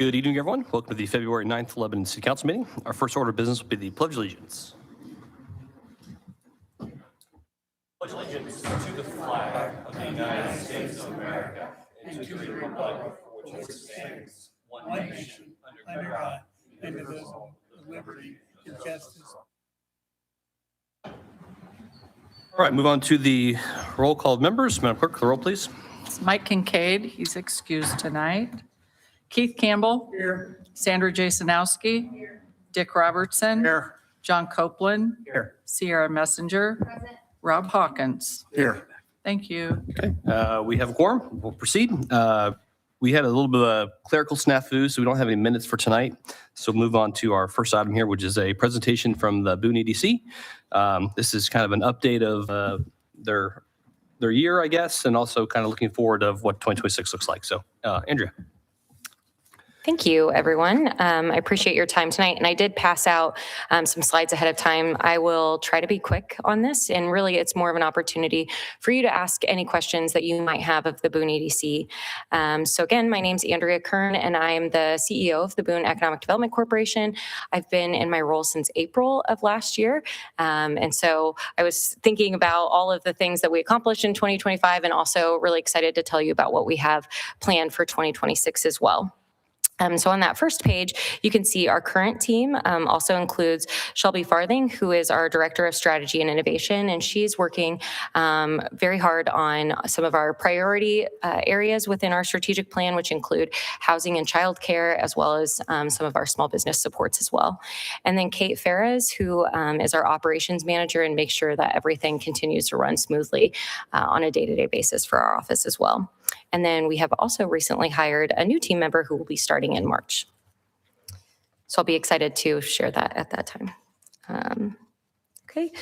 Good evening, everyone. Welcome to the February 9th Lebanon City Council meeting. Our first order of business will be the Pledge of Allegiance. Pledge allegiance to the flag of the United States of America and to the republic for which it stands, one nation, under God, indivisible, with liberty and justice. All right, move on to the roll call of members. Madam Clerk, the roll, please. It's Mike Kincaid. He's excused tonight. Keith Campbell. Here. Sandra Jasanowski. Here. Dick Robertson. Here. John Copeland. Here. Sierra Messenger. Present. Rob Hawkins. Here. Thank you. Okay, we have a quorum. We'll proceed. We had a little bit of clerical snafu, so we don't have any minutes for tonight. So move on to our first item here, which is a presentation from the Boone EDC. This is kind of an update of their year, I guess, and also kind of looking forward of what 2026 looks like. So, Andrea. Thank you, everyone. I appreciate your time tonight. And I did pass out some slides ahead of time. I will try to be quick on this. And really, it's more of an opportunity for you to ask any questions that you might have of the Boone EDC. So again, my name's Andrea Kern, and I am the CEO of the Boone Economic Development Corporation. I've been in my role since April of last year. And so I was thinking about all of the things that we accomplished in 2025 and also really excited to tell you about what we have planned for 2026 as well. So on that first page, you can see our current team also includes Shelby Farthing, who is our Director of Strategy and Innovation, and she's working very hard on some of our priority areas within our strategic plan, which include housing and childcare, as well as some of our small business supports as well. And then Kate Ferres, who is our Operations Manager and makes sure that everything continues to run smoothly on a day-to-day basis for our office as well. And then we have also recently hired a new team member who will be starting in March. So I'll be excited to share that at that time. Okay.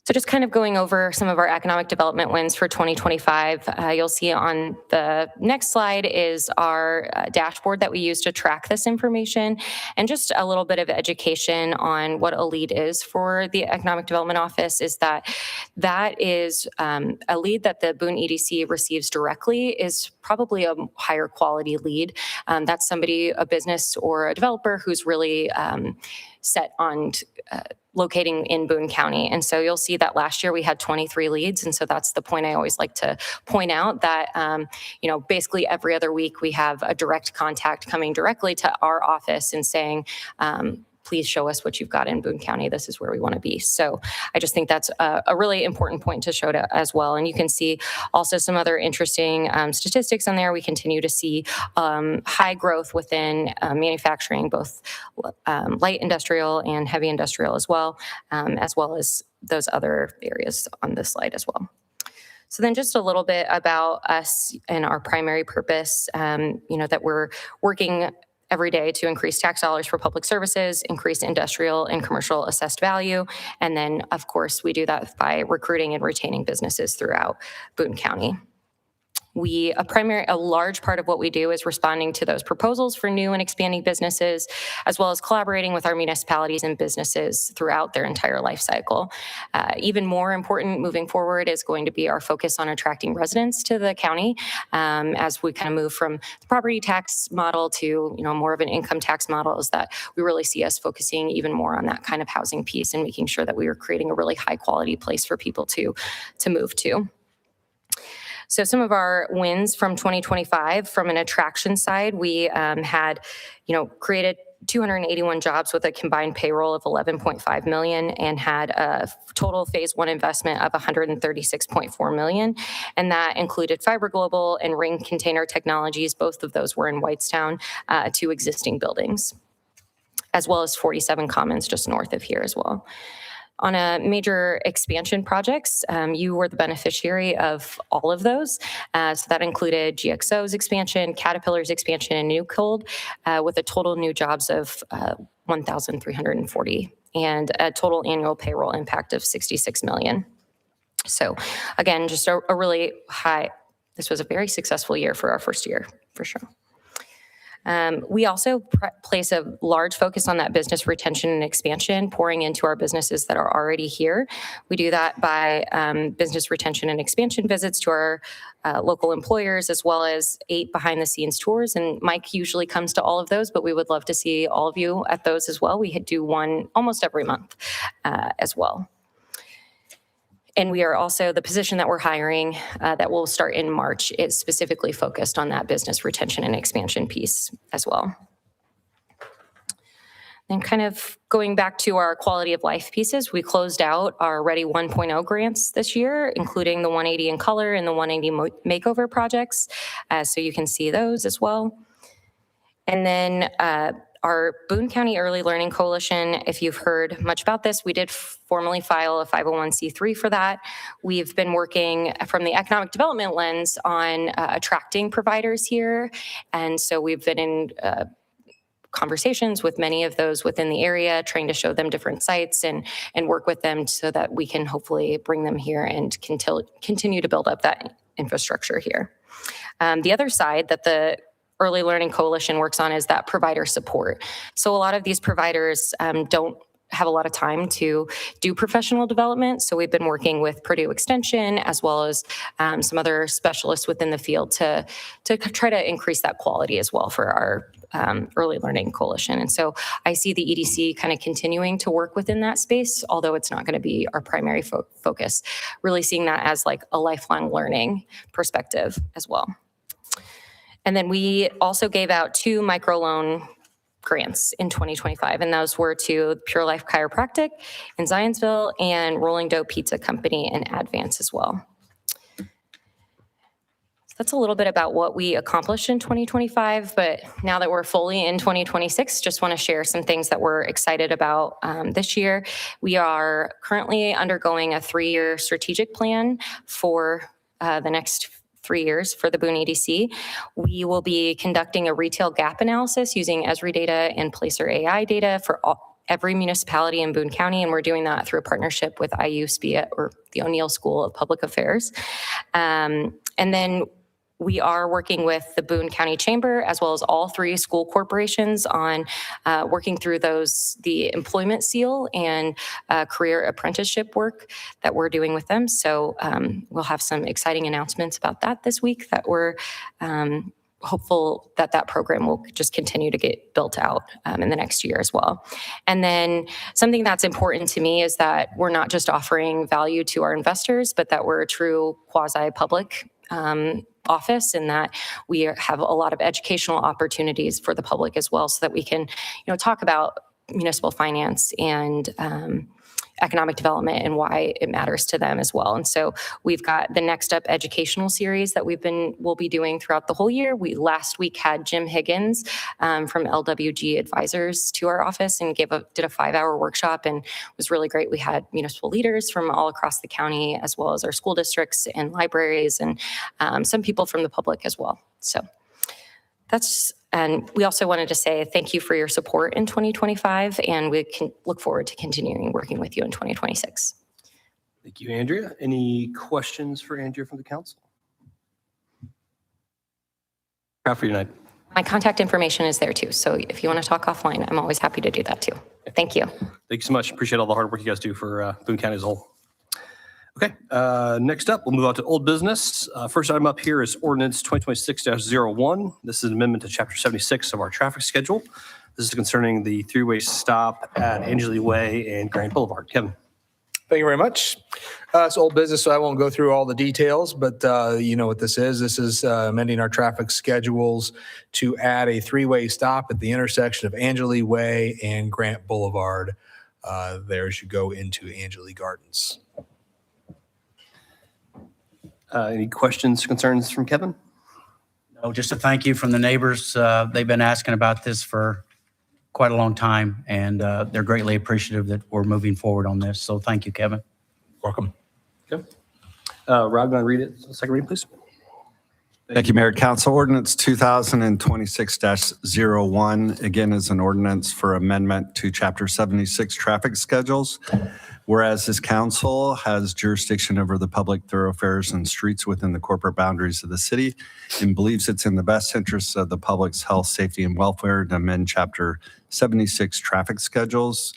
So just kind of going over some of our economic development wins for 2025. You'll see on the next slide is our dashboard that we use to track this information, and just a little bit of education on what a lead is for the Economic Development Office is that is a lead that the Boone EDC receives directly is probably a higher quality lead. That's somebody, a business or a developer who's really set on locating in Boone County. And so you'll see that last year we had 23 leads. And so that's the point I always like to point out that, basically every other week we have a direct contact coming directly to our office and saying, please show us what you've got in Boone County. This is where we want to be. So I just think that's a really important point to show as well. And you can see also some other interesting statistics on there. We continue to see high growth within manufacturing, both light industrial and heavy industrial as well as those other areas on this slide as well. So then just a little bit about us and our primary purpose, that we're working every day to increase tax dollars for public services, increase industrial and commercial assessed value. And then, of course, we do that by recruiting and retaining businesses throughout Boone County. A large part of what we do is responding to those proposals for new and expanding businesses, as well as collaborating with our municipalities and businesses throughout their entire life cycle. Even more important moving forward is going to be our focus on attracting residents to the county as we kind of move from the property tax model to more of an income tax model, is that we really see us focusing even more on that kind of housing piece and making sure that we are creating a really high quality place for people to move to. So some of our wins from 2025, from an attraction side, we had, created 281 jobs with a combined payroll of 11.5 million and had a total phase one investment of 136.4 million. And that included Fiber Global and Ring Container Technologies. Both of those were in Whitestown, 2 existing buildings, as well as 47 commons just north of here as well. On a major expansion projects, you were the beneficiary of all of those. So that included GXO's expansion, Caterpillar's expansion, and Newcold, with a total new jobs of 1,340 and a total annual payroll impact of 66 million. So again, just a really high, this was a very successful year for our first year, for sure. We also place a large focus on that business retention and expansion, pouring into our businesses that are already here. We do that by business retention and expansion visits to our local employers, as well as 8 behind-the-scenes tours. And Mike usually comes to all of those, but we would love to see all of you at those as well. We do one almost every month as well. And we are also, the position that we're hiring that will start in March is specifically focused on that business retention and expansion piece as well. And kind of going back to our quality of life pieces, we closed out our Ready 1.0 grants this year, including the 180 in color and the 180 makeover projects. So you can see those as well. And then our Boone County Early Learning Coalition, if you've heard much about this, we did formally file a 501c3 for that. We've been working from the economic development lens on attracting providers here. And so we've been in conversations with many of those within the area, trying to show them different sites and work with them so that we can hopefully bring them here and continue to build up that infrastructure here. The other side that the Early Learning Coalition works on is that provider support. So a lot of these providers don't have a lot of time to do professional development. So we've been working with Purdue Extension as well as some other specialists within the field to try to increase that quality as well for our Early Learning Coalition. And so I see the EDC kind of continuing to work within that space, although it's not going to be our primary focus, really seeing that as like a lifelong learning perspective as well. And then we also gave out 2 microloan grants in 2025, and those were to Pure Life Chiropractic in Zionsville and Rolling Dough Pizza Company in Advance as well. So that's a little bit about what we accomplished in 2025, but now that we're fully in 2026, just want to share some things that we're excited about this year. We are currently undergoing a 3-year strategic plan for the next 3 years for the Boone EDC. We will be conducting a retail gap analysis using Esri data and Placer AI data for every municipality in Boone County, and we're doing that through a partnership with IU-SPIA, or the O'Neill School of Public Affairs. And then we are working with the Boone County Chamber as well as all 3 school corporations on working through the employment seal and career apprenticeship work that we're doing with them. So we'll have some exciting announcements about that this week that we're hopeful that program will just continue to get built out in the next year as well. And then something that's important to me is that we're not just offering value to our investors, but that we're a true quasi-public office, and that we have a lot of educational opportunities for the public as well, so that we can, talk about municipal finance and economic development and why it matters to them as well. And so we've got the Next Up educational series that we'll be doing throughout the whole year. We last week had Jim Higgins from LWG Advisors to our office and did a 5-hour workshop, and it was really great. We had municipal leaders from all across the county, as well as our school districts and libraries, and some people from the public as well. So and we also wanted to say thank you for your support in 2025, and we can look forward to continuing working with you in 2026. Thank you, Andrea. Any questions for Andrea from the council? Crawford United. My contact information is there too, so if you want to talk offline, I'm always happy to do that too. Thank you. Thank you so much. Appreciate all the hard work you guys do for Boone County as a whole. Okay, next up, we'll move on to old business. First item up here is ordinance 2026-01. This is an amendment to chapter 76 of our traffic schedule. This is concerning the 3-way stop at Angley Way and Grant Boulevard. Kevin. Thank you very much. It's old business, so I won't go through all the details, but you know what this is. This is amending our traffic schedules to add a 3-way stop at the intersection of Angley Way and Grant Boulevard there as you go into Angley Gardens. Any questions, concerns from Kevin? No, just a thank you from the neighbors. They've been asking about this for quite a long time, and they're greatly appreciative that we're moving forward on this. So thank you, Kevin. Welcome. Okay. Rob, going to read it? Second reading, please. Thank you, Mayor. Council Ordinance 2026-01, again, is an ordinance for amendment to Chapter 76 traffic schedules. Whereas this council has jurisdiction over the public thoroughfares and streets within the corporate boundaries of the city and believes it's in the best interests of the public's health, safety, and welfare to amend Chapter 76 traffic schedules.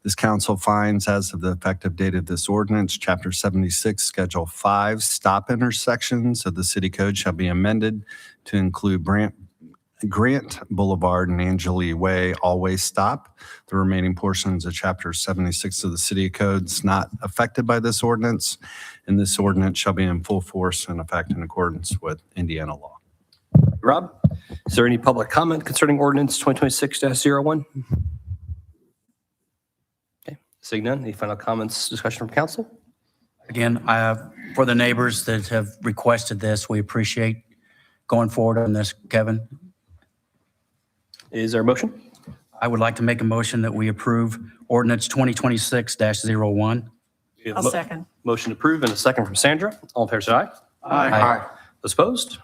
This council finds, as of the effective date of this ordinance, Chapter 76, Schedule 5, stop intersections of the city code shall be amended to include Grant Boulevard and Angeli Way always stop. The remaining portions of Chapter 76 of the city code is not affected by this ordinance, and this ordinance shall be in full force and effect in accordance with Indiana law. Rob, is there any public comment concerning ordinance 2026-01? Okay, seeing none, any final comments, discussion from council? Again, for the neighbors that have requested this, we appreciate going forward on this, Kevin. Is there a motion? I would like to make a motion that we approve ordinance 2026-01. We have I'll mo- second. Motion approved and a second from Sandra. All in favor, say aye. Aye. Those opposed?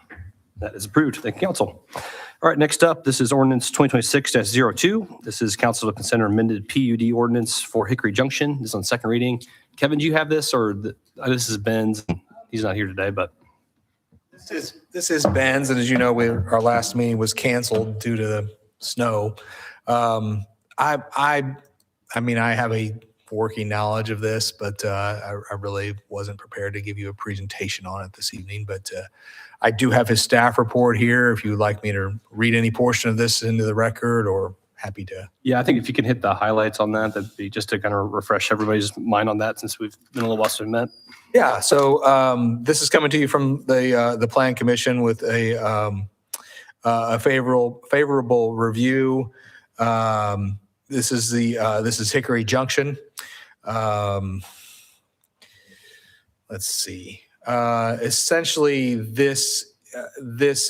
That is approved. Thank you, council. All right, next up, this is ordinance 2026-02. This is council to consider amended PUD ordinance for Hickory Junction. This is on second reading. Kevin, do you have this, or this is Ben's? He's not here today, but This is Ben's, and as you know, our last meeting was canceled due to the snow. I mean, I have a working knowledge of this, but I really wasn't prepared to give you a presentation on it this evening. But I do have his staff report here if you would like me to read any portion of this into the record, or happy to. yeah, I think if you can hit the highlights on that, that'd be just to kind of refresh everybody's mind on that since we've been a little while since we met. Yeah, so this is coming to you from the Plan Commission with a favorable review. This is Hickory Junction. Let's see. Essentially, this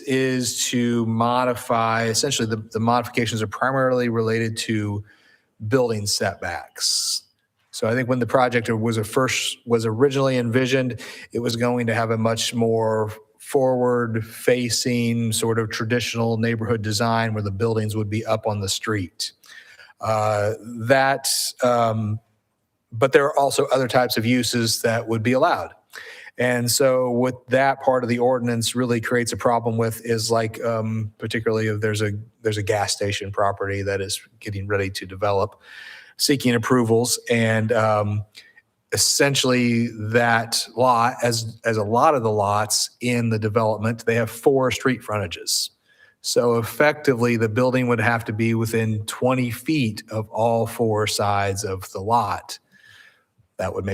is to modify. Essentially, the modifications are primarily related to building setbacks. So I think when the project was originally envisioned, it was going to have a much more forward-facing sort of traditional neighborhood design where the buildings would be up on the street. But there are also other types of uses that would be allowed. And so what that part of the ordinance really creates a problem with is like, particularly if there's a gas station property that is getting ready to develop, seeking approvals, and essentially that lot, as a lot of the lots in the development, they have 4 street frontages. So effectively, the building would have to be within 20 feet of all 4 sides of the lot. That would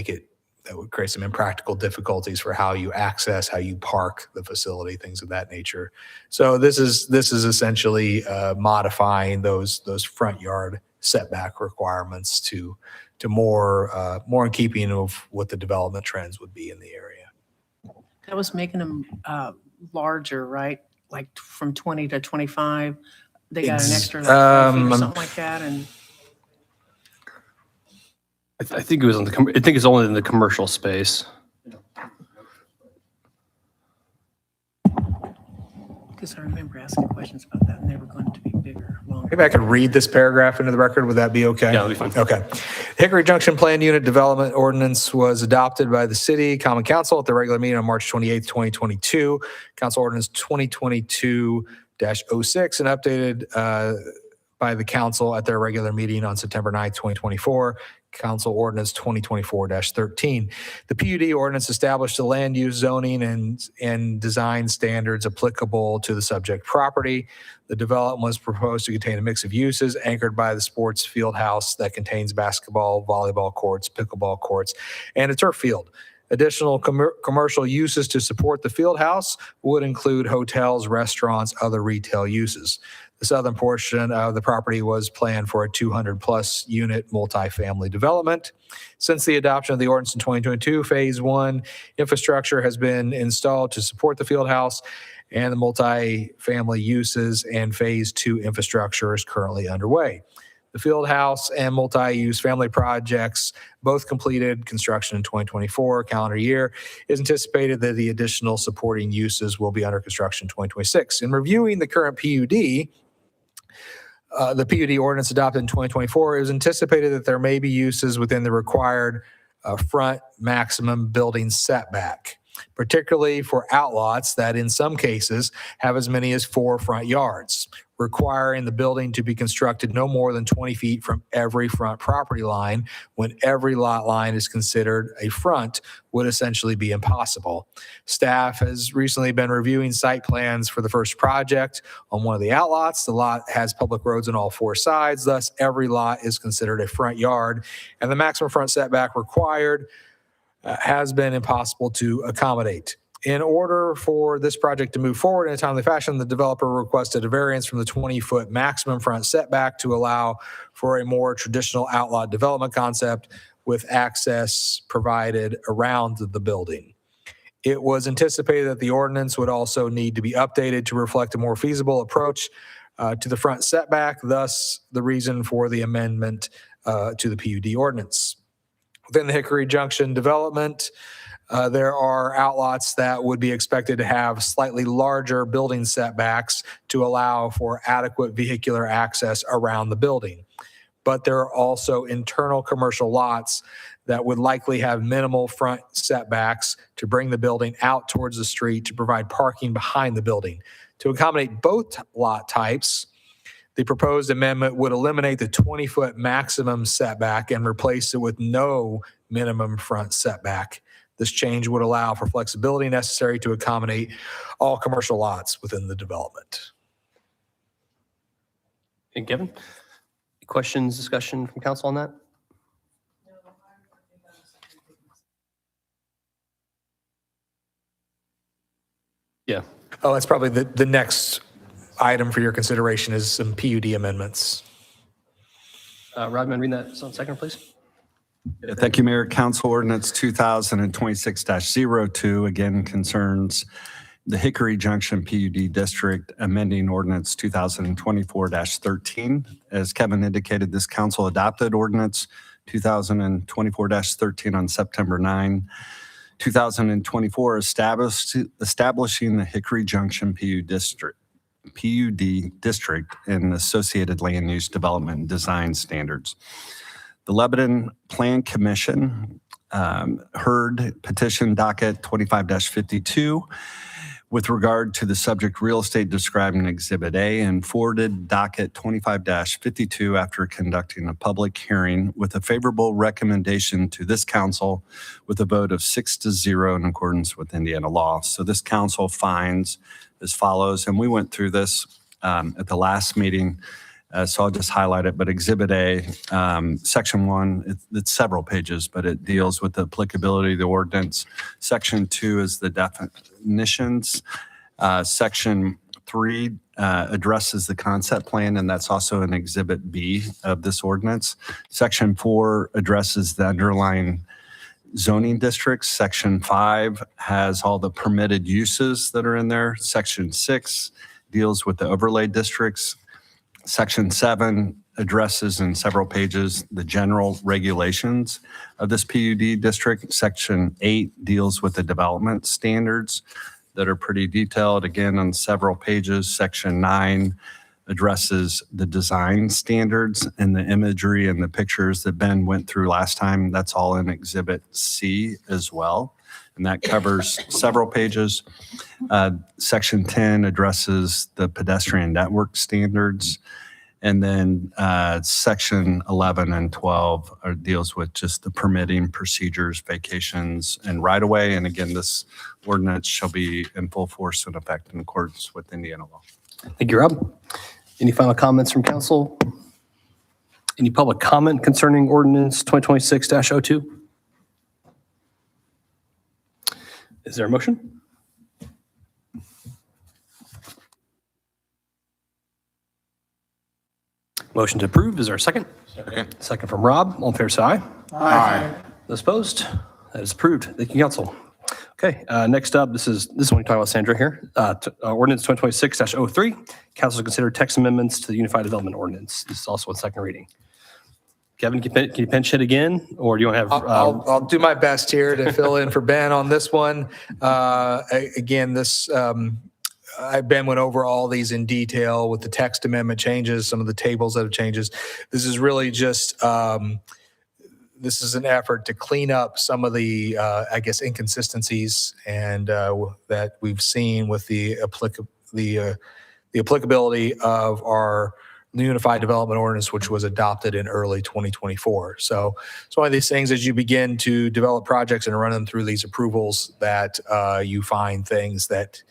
create some impractical difficulties for how you access, how you park the facility, things of that nature. So this is essentially modifying those front yard setback requirements to more in keeping of what the development trends would be in the area. That was making them larger, right? Like from 20 to 25. They got an extra like 5 feet or something like that. And I think it was I think it's only in the commercial space. because I remember asking questions about that and they were going to be bigger, longer. Maybe I could read this paragraph into the record. Would that be okay? Yeah, that'll be fine. Okay. Hickory Junction Planned Unit Development Ordinance was adopted by the City Common Council at the regular meeting on March 28th, 2022. Council Ordinance 2022-06 and updated by the council at their regular meeting on September 9th, 2024. Council Ordinance 2024-13. The PUD ordinance established the land use zoning and design standards applicable to the subject property. The development was proposed to contain a mix of uses anchored by the sports field house that contains basketball, volleyball courts, pickleball courts, and a turf field. Additional commercial uses to support the field house would include hotels, restaurants, other retail uses. The southern portion of the property was planned for a 200-plus unit multifamily development. Since the adoption of the ordinance in 2022, Phase 1 infrastructure has been installed to support the field house and the multifamily uses, and Phase 2 infrastructure is currently underway. The field house and multi-use family projects, both completed construction in 2024 calendar year, is anticipated that the additional supporting uses will be under construction in 2026. In reviewing the current PUD, the PUD ordinance adopted in 2024, it was anticipated that there may be uses within the required front maximum building setback, particularly for outlots that in some cases have as many as 4 front yards, requiring the building to be constructed no more than 20 feet from every front property line when every lot line is considered a front would essentially be impossible. Staff has recently been reviewing site plans for the first project on one of the outlots. The lot has public roads on all 4 sides, thus every lot is considered a front yard, and the maximum front setback required has been impossible to accommodate. In order for this project to move forward in a timely fashion, the developer requested a variance from the 20-foot maximum front setback to allow for a more traditional outlot development concept with access provided around the building. It was anticipated that the ordinance would also need to be updated to reflect a more feasible approach to the front setback, thus the reason for the amendment to the PUD ordinance. Within the Hickory Junction development, there are outlots that would be expected to have slightly larger building setbacks to allow for adequate vehicular access around the building. But there are also internal commercial lots that would likely have minimal front setbacks to bring the building out towards the street to provide parking behind the building. To accommodate both lot types, the proposed amendment would eliminate the 20-foot maximum setback and replace it with no minimum front setback. This change would allow for flexibility necessary to accommodate all commercial lots within the development. And Kevin, any questions, discussion from council on that? Yeah. Oh, that's probably the next item for your consideration is some PUD amendments. Rodman, read that on second, please. Thank you, Mayor. Council Ordinance 2026-02 again concerns the Hickory Junction PUD District, amending Ordinance 2024-13. As Kevin indicated, this council adopted Ordinance 2024-13 on September 9, 2024, establishing the Hickory Junction PUD District and associated land use development and design standards. The Lebanon Plan Commission heard petition docket 25-52 with regard to the subject real estate described in Exhibit A and forwarded docket 25-52 after conducting a public hearing with a favorable recommendation to this council with a vote of 6-0 in accordance with Indiana law. So this council finds as follows, and we went through this at the last meeting, so I'll just highlight it. But Exhibit A, Section 1, it's several pages, but it deals with the applicability of the ordinance. Section 2 is the definitions. Section 3 addresses the concept plan, and that's also in Exhibit B of this ordinance. Section 4 addresses the underlying zoning districts. Section 5 has all the permitted uses that are in there. Section 6 deals with the overlay districts. Section 7 addresses in several pages the general regulations of this PUD district. Section 8 deals with the development standards that are pretty detailed, again, on several pages. Section 9 addresses the design standards and the imagery and the pictures that Ben went through last time. That's all in Exhibit C as well, and that covers several pages. Section 10 addresses the pedestrian network standards. And then Section 11 and 12 deals with just the permitting procedures, vacations, and right-of-way. And again, this ordinance shall be in full force and effect in accordance with Indiana law. Thank you, Rob. Any final comments from council? Any public comment concerning ordinance 2026-02? Is there a motion? Motion to approve. Is there a second? Second from Rob. All in favor, say aye. Aye. Those opposed? That is approved. Thank you, council. Okay, next up, this is one you're talking about, Sandra, here. Ordinance 2026-03. Council to consider text amendments to the Unified Development Ordinance. This is also on second reading. Kevin, can you pinch hit again, or do you want to have? I'll do my best here to fill in for Ben on this one. Again, this Ben went over all these in detail with the text amendment changes, some of the tables that have changes. This is really just this is an effort to clean up some of the, I guess, inconsistencies and that we've seen with the applicability of our Unified Development Ordinance, which was adopted in early 2024. So it's one of these things as you begin to develop projects and run them through these approvals that you find things that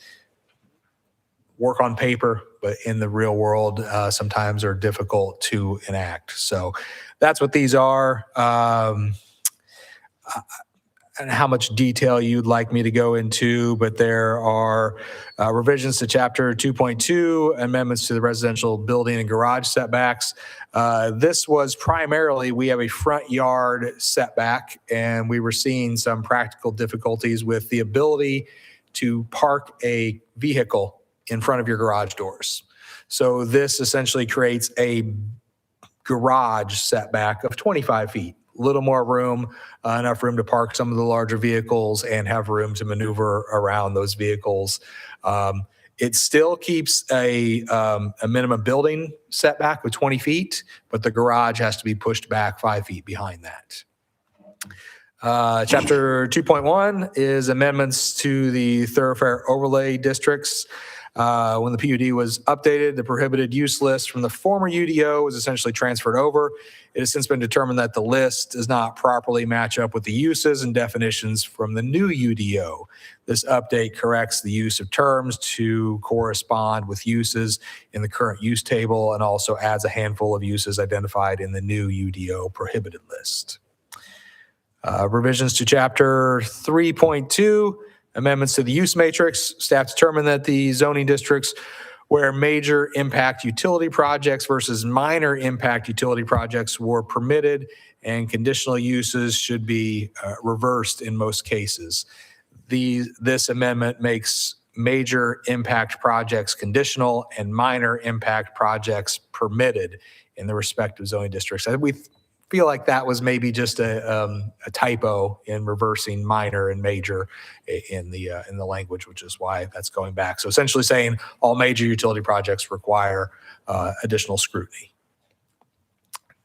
work on paper, but in the real world sometimes are difficult to enact. So that's what these are. And how much detail you'd like me to go into, but there are revisions to Chapter 2.2, amendments to the residential building and garage setbacks. This was primarily, we have a front yard setback, and we were seeing some practical difficulties with the ability to park a vehicle in front of your garage doors. So this essentially creates a garage setback of 25 feet. A little more room, enough room to park some of the larger vehicles and have room to maneuver around those vehicles. It still keeps a minimum building setback of 20 feet, but the garage has to be pushed back 5 feet behind that. Chapter 2.1 is amendments to the thoroughfare overlay districts. When the PUD was updated, the prohibited use list from the former UDO was essentially transferred over. It has since been determined that the list does not properly match up with the uses and definitions from the new UDO. This update corrects the use of terms to correspond with uses in the current use table and also adds a handful of uses identified in the new UDO prohibited list. Revisions to Chapter 3.2. Amendments to the use matrix. Staff determined that the zoning districts where major impact utility projects versus minor impact utility projects were permitted and conditional uses should be reversed in most cases. This amendment makes major impact projects conditional and minor impact projects permitted in the respective zoning districts. We feel like that was maybe just a typo in reversing minor and major in the language, which is why that's going back. So essentially saying all major utility projects require additional scrutiny.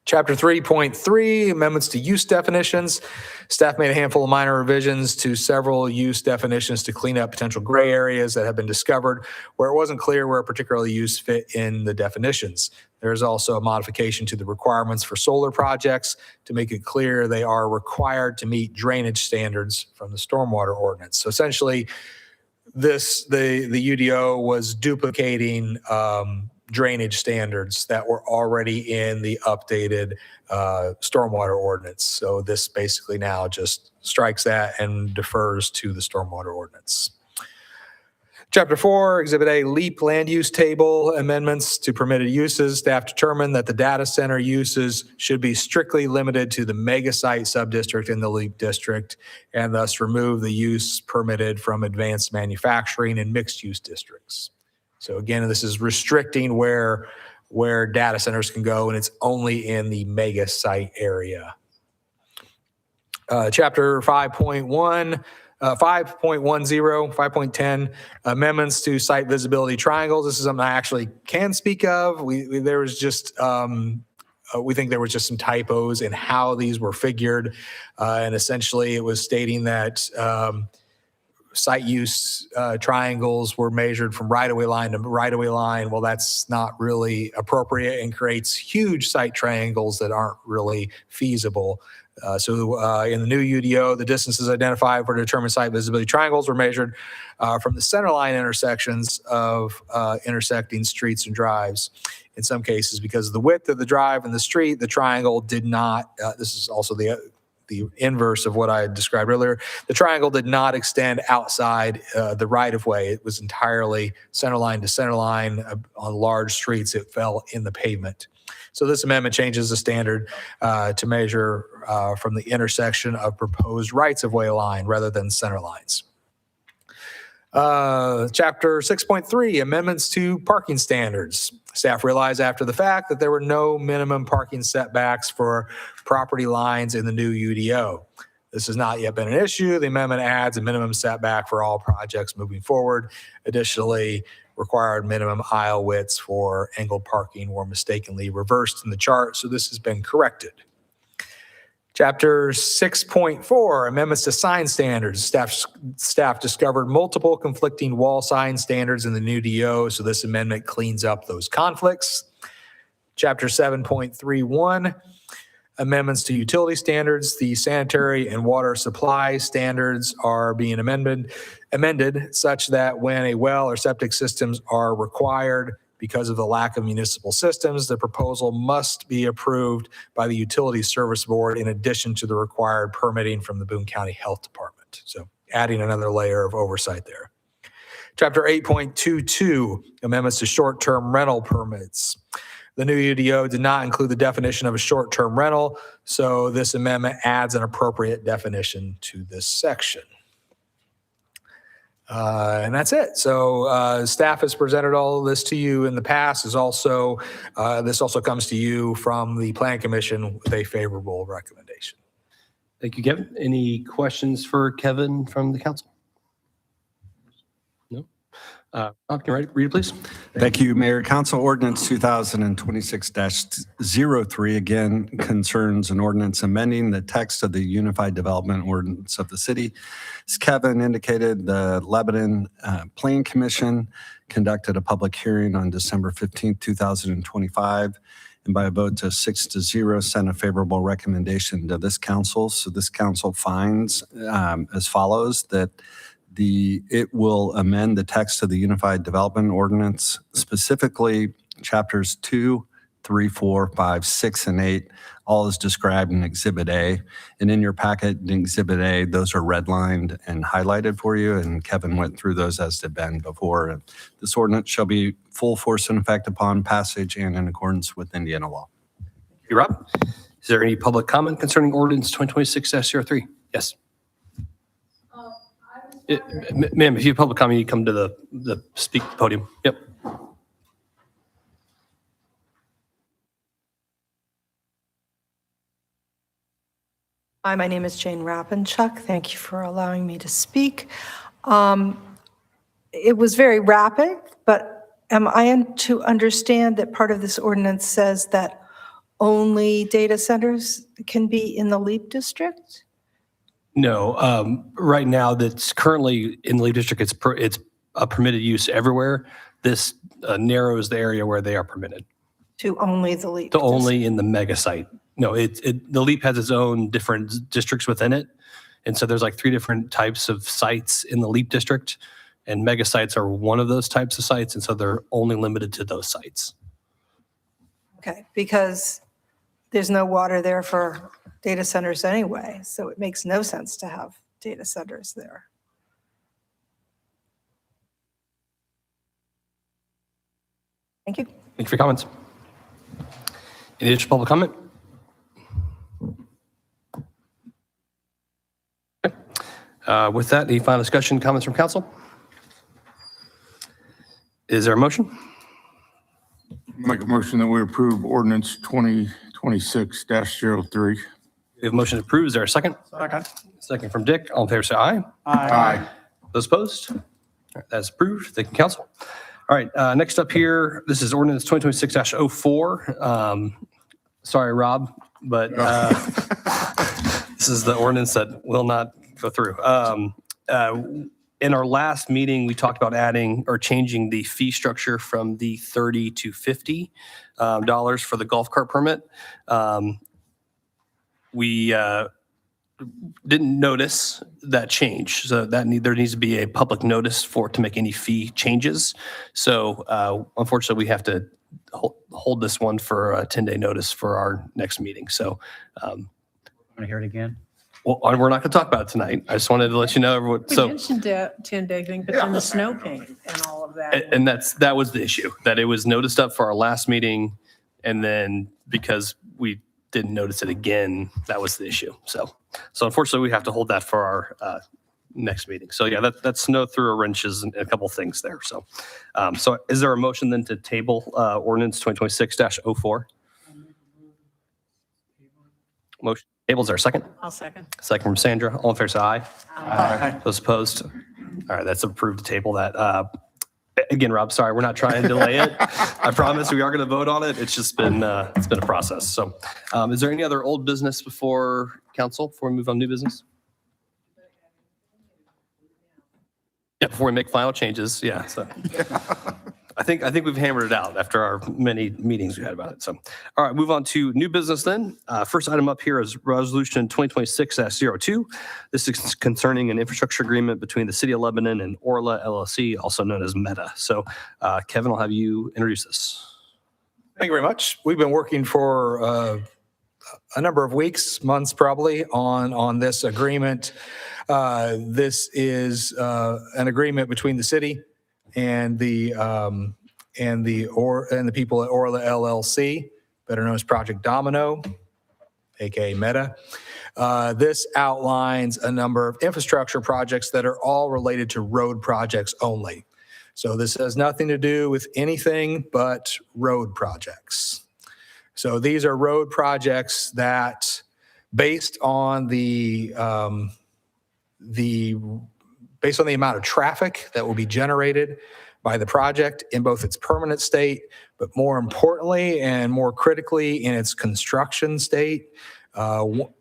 Chapter 3.3, amendments to use definitions. Staff made a handful of minor revisions to several use definitions to clean up potential gray areas that have been discovered where it wasn't clear where a particular use fit in the definitions. There's also a modification to the requirements for solar projects to make it clear they are required to meet drainage standards from the stormwater ordinance. So essentially, the UDO was duplicating drainage standards that were already in the updated stormwater ordinance. So this basically now just strikes that and defers to the stormwater ordinance. Chapter 4, Exhibit A, LEAP land use table amendments to permitted uses. Staff determined that the data center uses should be strictly limited to the mega site subdistrict in the LEAP district and thus remove the use permitted from advanced manufacturing and mixed use districts. So again, this is restricting where data centers can go, and it's only in the mega site area. Chapter 5.1, 5.10, amendments to site visibility triangles. This is something I actually can speak of. We think there was just some typos in how these were figured. And essentially it was stating that site use triangles were measured from right-of-way line to right-of-way line. Well, that's not really appropriate and creates huge site triangles that aren't really feasible. So in the new UDO, the distances identified for determined site visibility triangles were measured from the center line intersections of intersecting streets and drives. In some cases, because of the width of the drive and the street, the triangle did not, this is also the inverse of what I described earlier. The triangle did not extend outside the right-of-way. It was entirely center line to center line. On large streets, it fell in the pavement. So this amendment changes the standard to measure from the intersection of proposed rights-of-way line rather than center lines. Chapter 6.3, amendments to parking standards. Staff realized after the fact that there were no minimum parking setbacks for property lines in the new UDO. This has not yet been an issue. The amendment adds a minimum setback for all projects moving forward. Additionally, required minimum aisle widths for angled parking were mistakenly reversed in the chart, so this has been corrected. Chapter 6.4, amendments to sign standards. Staff discovered multiple conflicting wall sign standards in the new DO, so this amendment cleans up those conflicts. Chapter 7.31, amendments to utility standards. The sanitary and water supply standards are being amended such that when a well or septic systems are required because of the lack of municipal systems, the proposal must be approved by the Utility Service Board in addition to the required permitting from the Boone County Health Department. So adding another layer of oversight there. Chapter 8.22, amendments to short-term rental permits. The new UDO did not include the definition of a short-term rental, so this amendment adds an appropriate definition to this section. And that's it. So staff has presented all of this to you in the past. This also comes to you from the Plan Commission with a favorable recommendation. Thank you, Kevin. Any questions for Kevin from the council? No? Rob, can you read it, please? Thank you, Mayor. Council Ordinance 2026-03 again concerns an ordinance amending the text of the Unified Development Ordinance of the city. As Kevin indicated, the Lebanon Plan Commission conducted a public hearing on December 15, 2025, and by a vote of 6-0 sent a favorable recommendation to this council. So this council finds as follows, that it will amend the text of the Unified Development Ordinance, specifically chapters 2, 3, 4, 5, 6, and 8, all is described in Exhibit A. And in your packet, in Exhibit A, those are redlined and highlighted for you, and Kevin went through those as did Ben before. This ordinance shall be full force and effect upon passage and in accordance with Indiana law. Thank you, Rob. Is there any public comment concerning Ordinance 2026-03? Yes. Ma'am, if you have public comment, you come to the speak podium. Yep. Hi, my name is Jane Rappenchuk. Thank you for allowing me to speak. It was very rapid, but am I to understand that part of this ordinance says that only data centers can be in the LEAP district? No, right now that's currently in the LEAP district, it's a permitted use everywhere. This narrows the area where they are permitted. To only the LEAP? To only in the mega site. No, the LEAP has its own different districts within it. And so there's like 3 different types of sites in the LEAP district, and mega sites are one of those types of sites. And so they're only limited to those sites. Okay, because there's no water there for data centers anyway, so it makes no sense to have data centers there. Thank you. Thank you for your comments. Any additional public comment? Okay. With that, any final discussion, comments from council? Is there a motion? Make a motion that we approve ordinance 2026-03. We have a motion to approve. Is there a second? Second. Second from Dick. All in favor, say aye. Aye. Those opposed? All right, that's approved. Thank you, council. All right, next up here, this is ordinance 2026-04. Sorry, Rob, but this is the ordinance that will not go through. In our last meeting, we talked about adding or changing the fee structure from the $30 to $50 for the golf cart permit. We didn't notice that change, so there needs to be a public notice to make any fee changes. So unfortunately, we have to hold this one for a 10-day notice for our next meeting. So Want to hear it again? well, we're not going to talk about it tonight. I just wanted to let you know. We mentioned that 10-day thing, but then the snow came and all of that. And that was the issue, that it was noticed up for our last meeting, and then because we didn't notice it again, that was the issue. So unfortunately, we have to hold that for our next meeting. So yeah, that's snow through wrenches and a couple things there. So is there a motion then to table ordinance 2026-04? Motion tables, there a second? I'll second. Second from Sandra. All in favor, say aye. Aye. Those opposed? All right, that's approved to table that. Again, Rob, sorry, we're not trying to delay it. I promise we are going to vote on it. It's just been, it's been a process. So is there any other old business before council before we move on to new business? Yeah, before we make final changes, yeah, so. I think we've hammered it out after our many meetings we had about it, so. All right, move on to new business then. First item up here is Resolution 2026-02. This is concerning an infrastructure agreement between the City of Lebanon and Orla LLC, also known as Meta. So Kevin, I'll have you introduce this. Thank you very much. We've been working for a number of weeks, months probably, on this agreement. This is an agreement between the city and the people at Orla LLC, better known as Project Domino, aka Meta. This outlines a number of infrastructure projects that are all related to road projects only. So this has nothing to do with anything but road projects. So these are road projects that, based on the amount of traffic that will be generated by the project in both its permanent state, but more importantly and more critically in its construction state,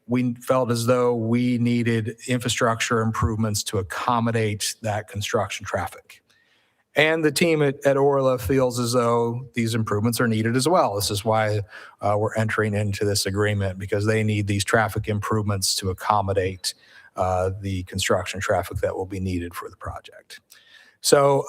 we felt as though we needed infrastructure improvements to accommodate that construction traffic. And the team at Orla feels as though these improvements are needed as well. This is why we're entering into this agreement, because they need these traffic improvements to accommodate the construction traffic that will be needed for the project. So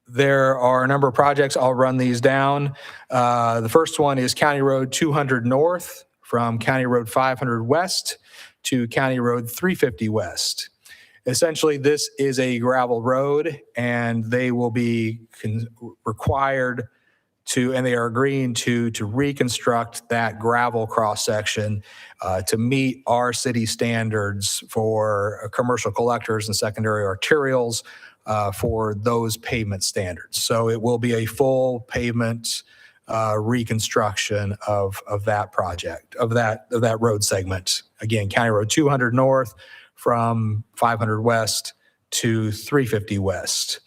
there are a number of projects. I'll run these down. The first one is County Road 200 North from County Road 500 West to County Road 350 West. Essentially, this is a gravel road, and they will be required to, and they are agreeing to reconstruct that gravel cross-section to meet our city standards for commercial collectors and secondary arterials for those pavement standards. So it will be a full pavement reconstruction of that project, of that road segment. Again, County Road 200 North from 500 West to 350 West.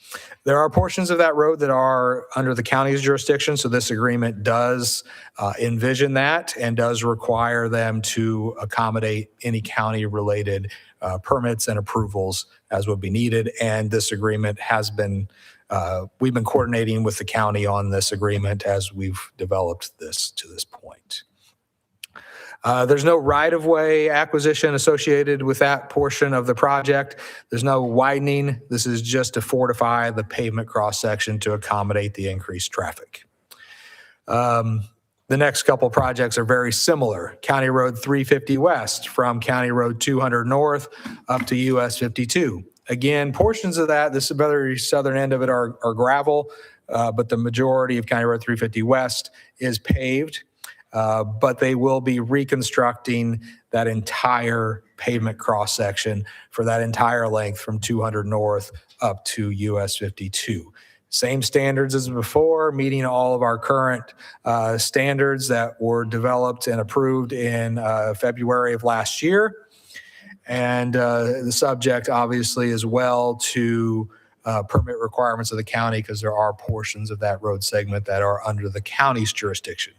There are portions of that road that are under the county's jurisdiction, so this agreement does envision that and does require them to accommodate any county-related permits and approvals as would be needed. And this agreement has been, we've been coordinating with the county on this agreement as we've developed this to this point. There's no right-of-way acquisition associated with that portion of the project. There's no widening. This is just to fortify the pavement cross-section to accommodate the increased traffic. The next couple projects are very similar. County Road 350 West from County Road 200 North up to US 52. Again, portions of that, this very southern end of it are gravel, but the majority of County Road 350 West is paved. But they will be reconstructing that entire pavement cross-section for that entire length from 200 North up to US 52. Same standards as before, meeting all of our current standards that were developed and approved in February of last year. And the subject, obviously, as well to permit requirements of the county, because there are portions of that road segment that are under the county's jurisdiction.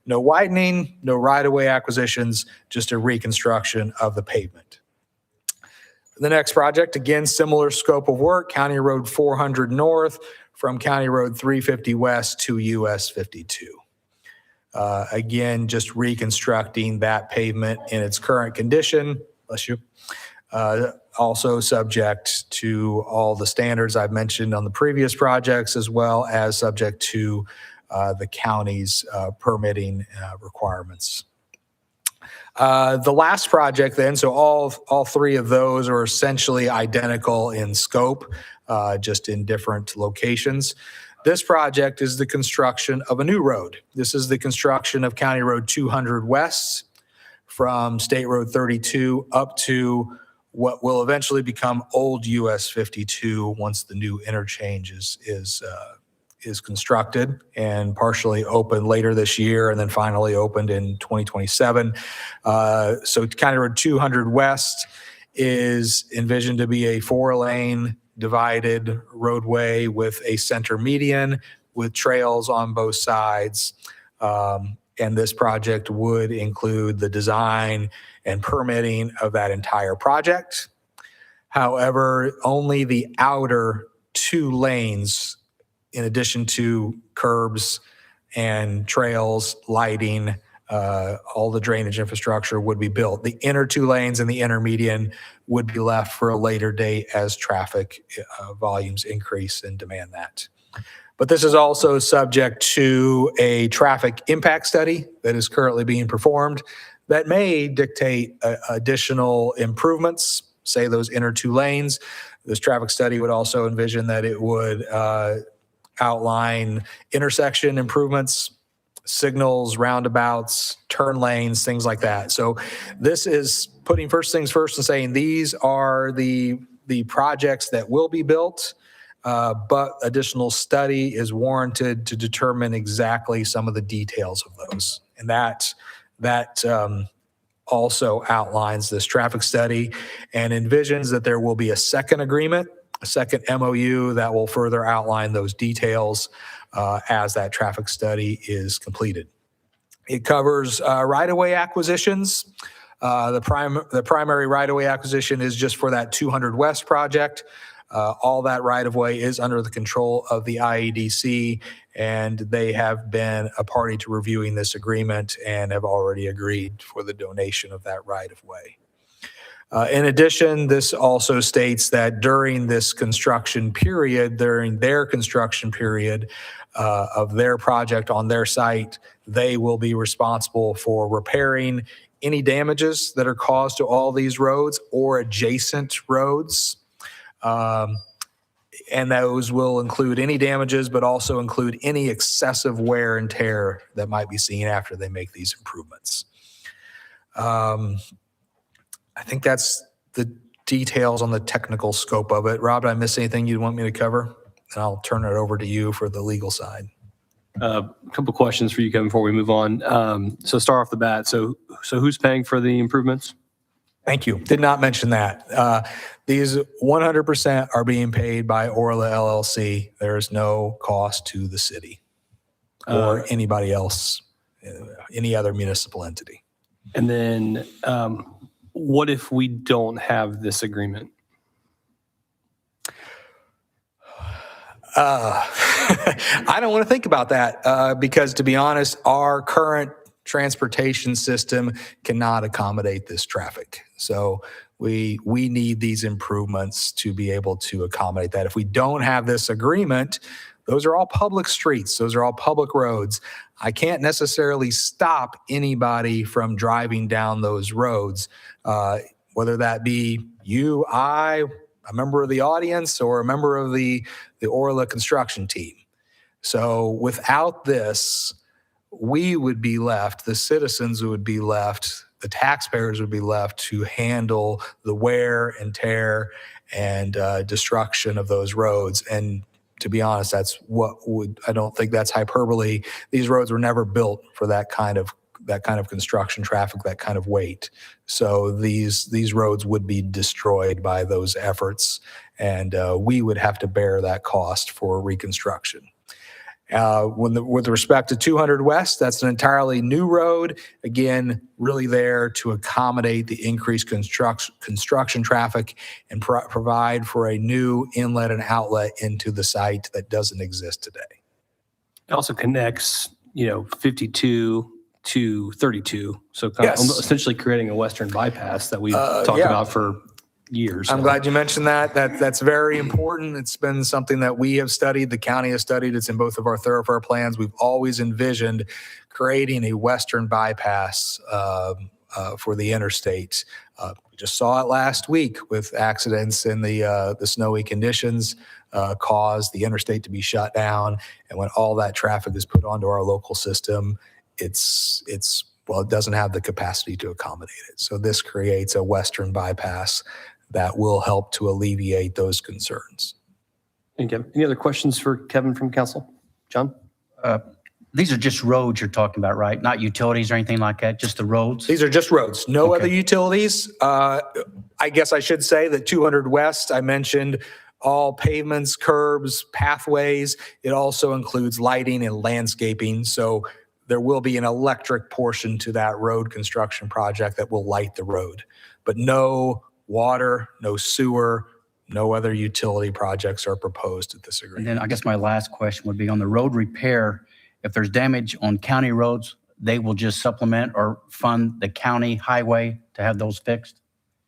No widening, no right-of-way acquisitions, just a reconstruction of the pavement. The next project, again, similar scope of work, County Road 400 North from County Road 350 West to US 52. Again, just reconstructing that pavement in its current condition. Bless you. Also subject to all the standards I've mentioned on the previous projects, as well as subject to the county's permitting requirements. The last project then, so all three of those are essentially identical in scope, just in different locations. This project is the construction of a new road. This is the construction of County Road 200 West from State Road 32 up to what will eventually become Old US 52 once the new interchange is constructed and partially opened later this year and then finally opened in 2027. So County Road 200 West is envisioned to be a 4-lane divided roadway with a center median with trails on both sides. And this project would include the design and permitting of that entire project. However, only the outer 2 lanes, in addition to curbs and trails, lighting, all the drainage infrastructure would be built. The inner 2 lanes and the inner median would be left for a later date as traffic volumes increase and demand that. But this is also subject to a traffic impact study that is currently being performed that may dictate additional improvements, say those inner 2 lanes. This traffic study would also envision that it would outline intersection improvements, signals, roundabouts, turn lanes, things like that. So this is putting first things first and saying these are the projects that will be built, but additional study is warranted to determine exactly some of the details of those. And that also outlines this traffic study and envisions that there will be a second agreement, a second MOU that will further outline those details as that traffic study is completed. It covers right-of-way acquisitions. The primary right-of-way acquisition is just for that 200 West project. All that right-of-way is under the control of the IEDC, and they have been a party to reviewing this agreement and have already agreed for the donation of that right-of-way. In addition, this also states that during this construction period, during their construction period of their project on their site, they will be responsible for repairing any damages that are caused to all these roads or adjacent roads. And those will include any damages, but also include any excessive wear and tear that might be seen after they make these improvements. I think that's the details on the technical scope of it. Rob, did I miss anything you'd want me to cover? And I'll turn it over to you for the legal side. A couple of questions for you, Kevin, before we move on. So start off the bat. So who's paying for the improvements? Thank you. Did not mention that. These 100% are being paid by Orla LLC. There is no cost to the city or anybody else, any other municipal entity. And then what if we don't have this agreement? I don't want to think about that because, to be honest, our current transportation system cannot accommodate this traffic. So we need these improvements to be able to accommodate that. If we don't have this agreement, those are all public streets. Those are all public roads. I can't necessarily stop anybody from driving down those roads, whether that be you, a member of the audience, or a member of the Orla construction team. So without this, we would be left, the citizens would be left, the taxpayers would be left to handle the wear and tear and destruction of those roads. And to be honest, I don't think that's hyperbole. These roads were never built for that kind of construction traffic, that kind of weight. So these roads would be destroyed by those efforts, and we would have to bear that cost for reconstruction. With respect to 200 West, that's an entirely new road. Again, really there to accommodate the increased construction traffic and provide for a new inlet and outlet into the site that doesn't exist today. It also connects, 52 to 32. So kind of essentially creating a western bypass that we've talked about for years. I'm glad you mentioned that. That's very important. It's been something that we have studied, the county has studied. It's in both of our thoroughfare plans. We've always envisioned creating a western bypass for the interstate. We just saw it last week with accidents in the snowy conditions caused the interstate to be shut down. And when all that traffic is put onto our local system, it doesn't have the capacity to accommodate it. So this creates a western bypass that will help to alleviate those concerns. Thank you. Any other questions for Kevin from council? John? These are just roads you're talking about, right? Not utilities or anything like that, just the roads? These are just roads, no Okay. other utilities. I guess I should say that 200 West, I mentioned all pavements, curbs, pathways. It also includes lighting and landscaping. So there will be an electric portion to that road construction project that will light the road, but no water, no sewer, no other utility projects are proposed at this And agreement. then I guess my last question would be on the road repair. If there's damage on county roads, they will just supplement or fund the county highway to have those fixed?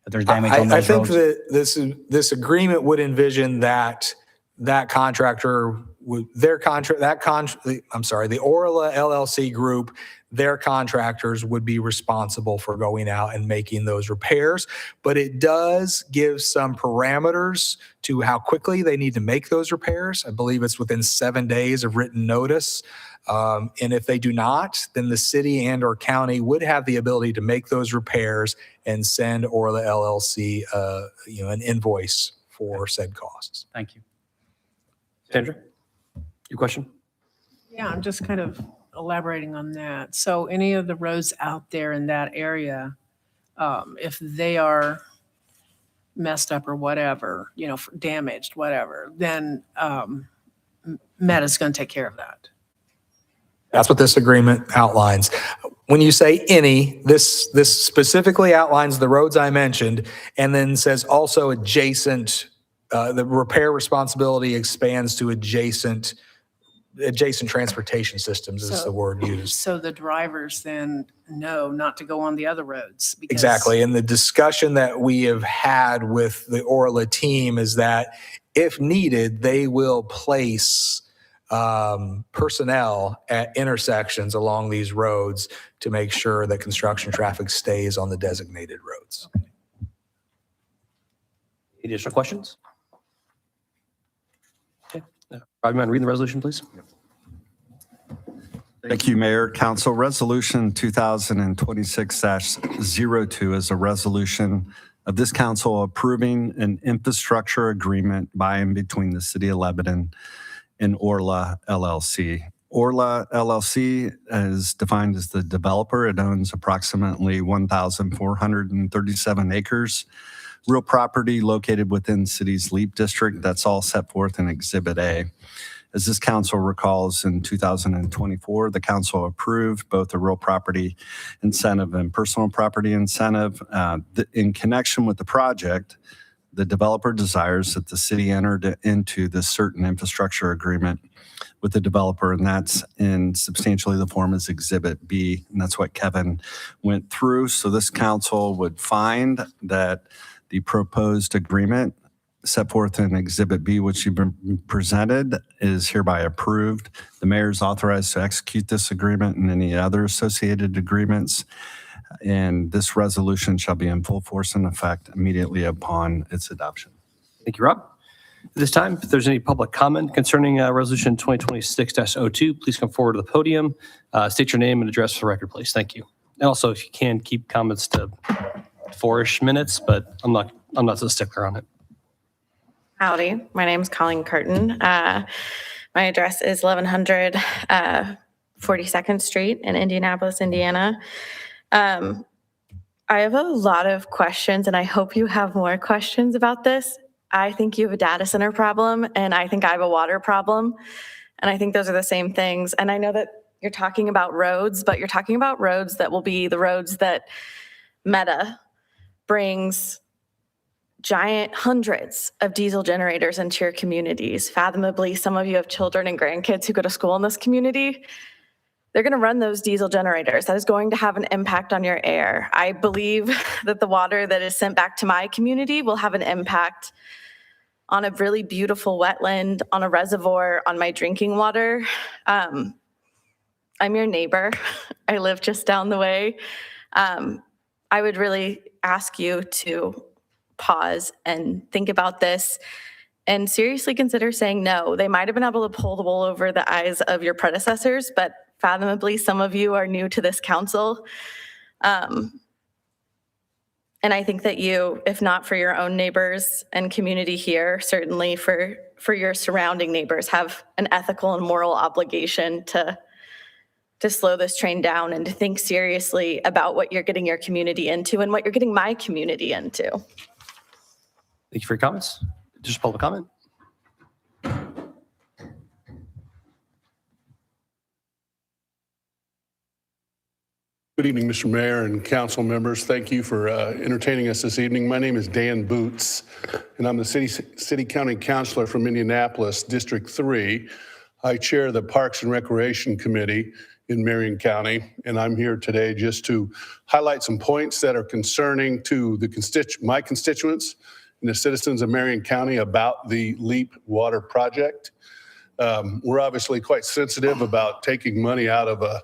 If there's damage on I those think roads? that this agreement would envision that contractor would, the Orla LLC group, their contractors would be responsible for going out and making those repairs. But it does give some parameters to how quickly they need to make those repairs. I believe it's within 7 days of written notice. And if they do not, then the city and or county would have the ability to make those repairs and send Orla LLC, an invoice for said costs. Thank you. Sandra, your question? Yeah, I'm just kind of elaborating on that. So any of the roads out there in that area, if they are messed up or whatever, damaged, whatever, then Meta's going to take care of that. That's what this agreement outlines. When you say any, this specifically outlines the roads I mentioned and then says also adjacent, the repair responsibility expands to adjacent transportation systems is the word used. So the drivers then know not to go on the other roads. Exactly. And the discussion that we have had with the Orla team is that if needed, they will place personnel at intersections along these roads to make sure that construction traffic stays on the designated roads. Any additional questions? Okay. Rob, you mind reading the resolution, please? Thank you, Mayor. Council Resolution 2026-02 is a resolution of this council approving an infrastructure agreement by and between the City of Lebanon and Orla LLC. Orla LLC is defined as the developer. It owns approximately 1,437 acres, real property located within city's LEAP district. That's all set forth in Exhibit A. As this council recalls, in 2024, the council approved both the real property incentive and personal property incentive. In connection with the project, the developer desires that the city entered into this certain infrastructure agreement with the developer, and that's in substantially the form as Exhibit B, and that's what Kevin went through. So this council would find that the proposed agreement set forth in Exhibit B, which you've been presented, is hereby approved. The mayor is authorized to execute this agreement and any other associated agreements. And this resolution shall be in full force and effect immediately upon its adoption. Thank you, Rob. At this time, if there's any public comment concerning Resolution 2026-02, please come forward to the podium, state your name and address for the record, please. Thank you. And also, if you can, keep comments to 4-ish minutes, but I'm not so stickler on it. Howdy, my name is Colleen Curtin. My address is 1100 42nd Street in Indianapolis, Indiana. I have a lot of questions, and I hope you have more questions about this. I think you have a data center problem, and I think I have a water problem, and I think those are the same things. And I know that you're talking about roads, but you're talking about roads that will be the roads that Meta brings giant hundreds of diesel generators into your communities. Fathomably, some of you have children and grandkids who go to school in this community. They're going to run those diesel generators. That is going to have an impact on your air. I believe that the water that is sent back to my community will have an impact on a really beautiful wetland, on a reservoir, on my drinking water. I'm your neighbor. I live just down the way. I would really ask you to pause and think about this and seriously consider saying no. They might have been able to pull the wool over the eyes of your predecessors, but fathomably, some of you are new to this council. And I think that you, if not for your own neighbors and community here, certainly for your surrounding neighbors, have an ethical and moral obligation to slow this train down and to think seriously about what you're getting your community into and what you're getting my community into. Thank you for your comments. Just public comment. Good evening, Mr. Mayor and council members. Thank you for entertaining us this evening. My name is Dan Boots, and I'm the city county councilor from Indianapolis, District 3. I chair the Parks and Recreation Committee in Marion County, and I'm here today just to highlight some points that are concerning to my constituents and the citizens of Marion County about the LEAP water project. We're obviously quite sensitive about taking money out of a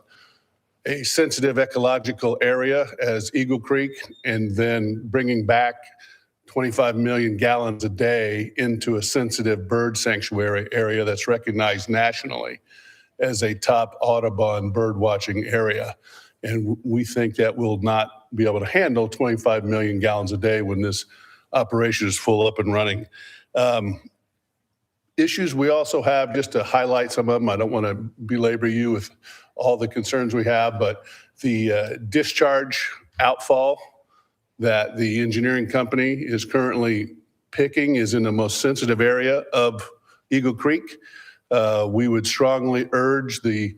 sensitive ecological area as Eagle Creek and then bringing back 25 million gallons a day into a sensitive bird sanctuary area that's recognized nationally as a top Audubon bird watching area. And we think that will not be able to handle 25 million gallons a day when this operation is full up and running. Issues we also have, just to highlight some of them, I don't want to belabor you with all the concerns we have, but the discharge outfall that the engineering company is currently picking is in the most sensitive area of Eagle Creek. We would strongly urge the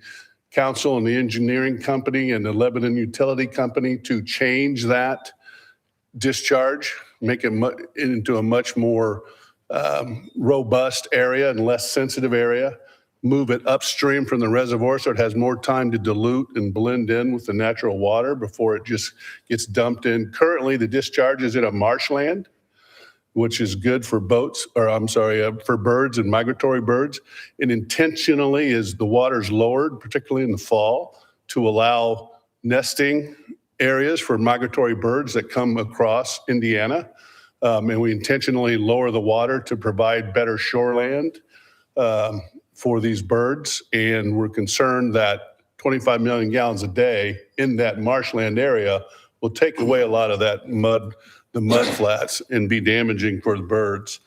council and the engineering company and the Lebanon utility company to change that discharge, make it into a much more robust area and less sensitive area, move it upstream from the reservoir so it has more time to dilute and blend in with the natural water before it just gets dumped in. Currently, the discharge is in a marshland, which is good for for birds and migratory birds. And intentionally, as the water's lowered, particularly in the fall, to allow nesting areas for migratory birds that come across Indiana. And we intentionally lower the water to provide better shoreland for these birds. And we're concerned that 25 million gallons a day in that marshland area will take away a lot of that mud, the mud flats, and be damaging for the birds.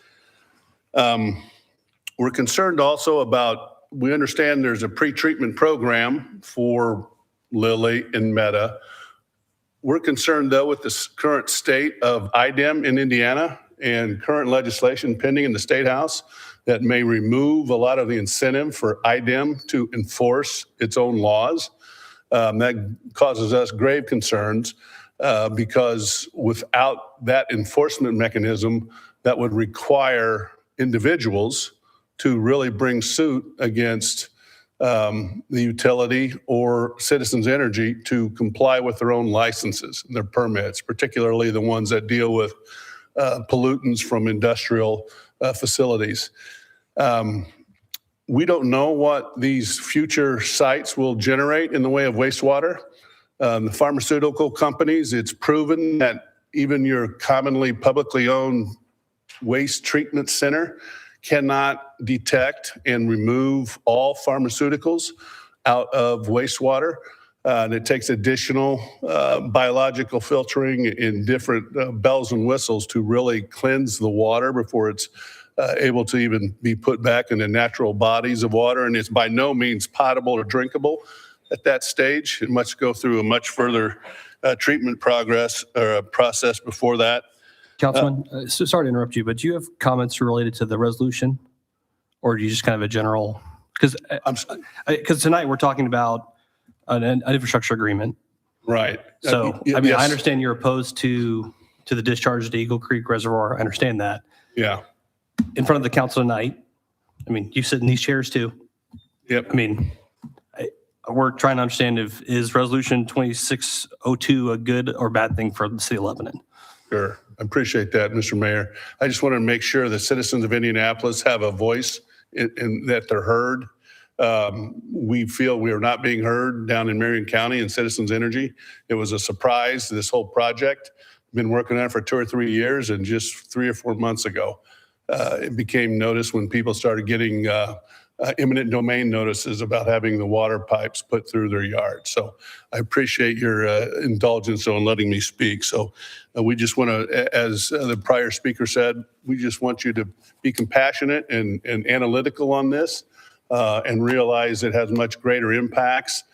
We're concerned also about, we understand there's a pre-treatment program for Lily and Meta. We're concerned, though, with the current state of IDEM in Indiana and current legislation pending in the State House that may remove a lot of the incentive for IDEM to enforce its own laws. That causes us grave concerns because without that enforcement mechanism, that would require individuals to really bring suit against the utility or Citizens Energy to comply with their own licenses and their permits, particularly the ones that deal with pollutants from industrial facilities. We don't know what these future sites will generate in the way of wastewater. The pharmaceutical companies, it's proven that even your commonly publicly owned waste treatment center cannot detect and remove all pharmaceuticals out of wastewater. And it takes additional biological filtering and different bells and whistles to really cleanse the water before it's able to even be put back in the natural bodies of water. And it's by no means potable or drinkable at that stage. It must go through a much further treatment process before that. Councilman, so sorry to interrupt you, but do you have comments related to the resolution? Or do you just kind of a general, because tonight we're talking about an infrastructure agreement. Right. So, I mean, I understand you're opposed to the discharge to Eagle Creek Reservoir. I understand that. Yeah. In front of the council tonight, I mean, you sit in these chairs too. Yep. I mean, we're trying to understand is resolution 2602 a good or bad thing for the city of Lebanon? Sure. I appreciate that, Mr. Mayor. I just want to make sure the citizens of Indianapolis have a voice and that they're heard. We feel we are not being heard down in Marion County and Citizens Energy. It was a surprise, this whole project. Been working on it for 2 or 3 years, and just 3 or 4 months ago, it became noticed when people started getting eminent domain notices about having the water pipes put through their yard. So I appreciate your indulgence on letting me speak. So we just want to, as the prior speaker said, we just want you to be compassionate and analytical on this and realize it has much greater impacts.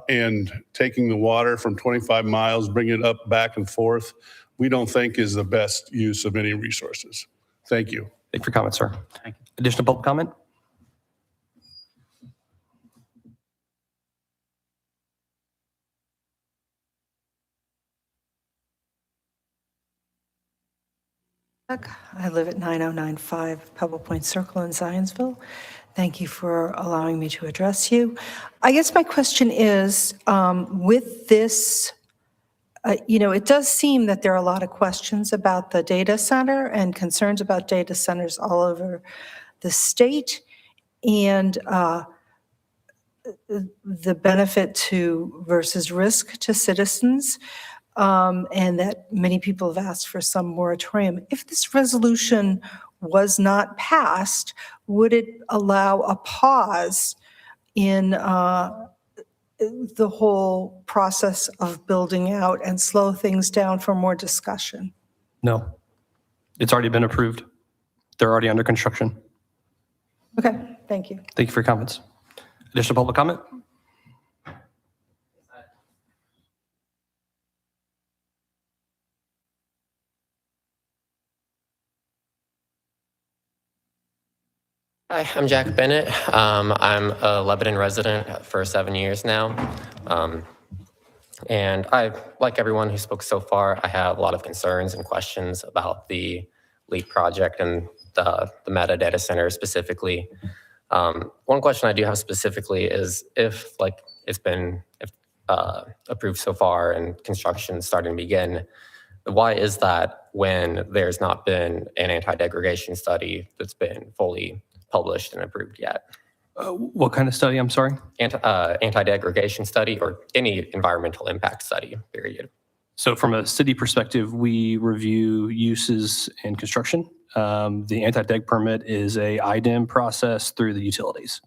And taking the water from 25 miles, bringing it up back and forth, we don't think is the best use of any resources. Thank you. Thank you for your comment, sir. Thank you. Additional public comment? I live at 9095 Pebble Point Circle in Zionsville. Thank you for allowing me to address you. I guess my question is, with this, it does seem that there are a lot of questions about the data center and concerns about data centers all over the state, and the benefit to versus risk to citizens, and that many people have asked for some moratorium. If this resolution was not passed, would it allow a pause in the whole process of building out and slow things down for more discussion? No, it's already been approved. They're already under construction. Okay, thank you. Thank you for your comments. Additional public comment? Hi, I'm Jack Bennett. I'm a Lebanon resident for 7 years now. And like everyone who spoke so far, I have a lot of concerns and questions about the LEAP project and the Meta data center specifically. One question I do have specifically is if it's been approved so far and construction is starting to begin, why is that when there's not been an anti-degradation study that's been fully published and approved yet? What kind of study? I'm sorry. Anti-degradation study or any environmental impact study, period. So from a city perspective, we review uses and construction. The anti-deg permit is a IDEM process through the utilities.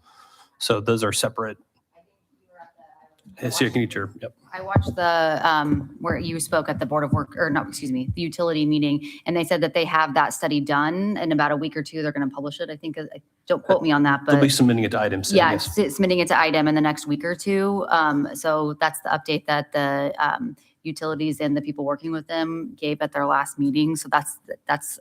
So those are separate. So you can get your, yep. I watched the, where you spoke at the Board of Work, or no, excuse me, the utility meeting, and they said that they have that study done in about a week or two. They're going to publish it. I think, don't quote me on that, but. They'll be submitting it to items. Yeah, it's submitting it to IDEM in the next week or two. So that's the update that the utilities and the people working with them gave at their last meeting. So that's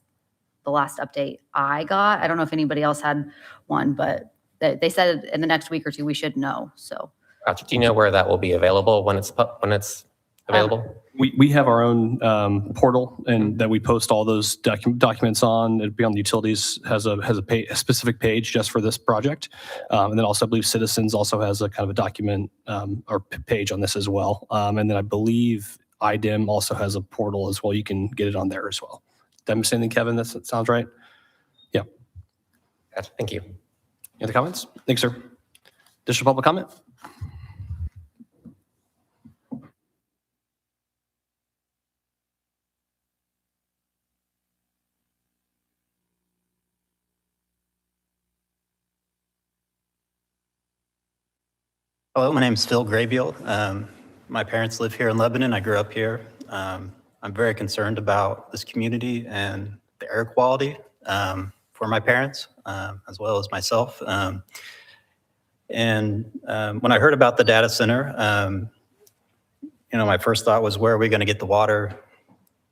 the last update I got. I don't know if anybody else had one, but they said in the next week or two, we should know, so. Gotcha. Do you know where that will be available when it's available? We have our own portal and that we post all those documents on. It'd be on the utilities, has a specific page just for this project. And then also I believe Citizens also has a kind of a document or page on this as well. And then I believe IDEM also has a portal as well. You can get it on there as well. Did I miss anything, Kevin? That sounds right? Yeah. Gotcha. Thank you. Any other comments? Thanks, sir. Additional public comment? Hello, my name is Phil Graybeal. My parents live here in Lebanon. I grew up here. I'm very concerned about this community and the air quality for my parents, as well as myself. And when I heard about the data center, my first thought was, where are we going to get the water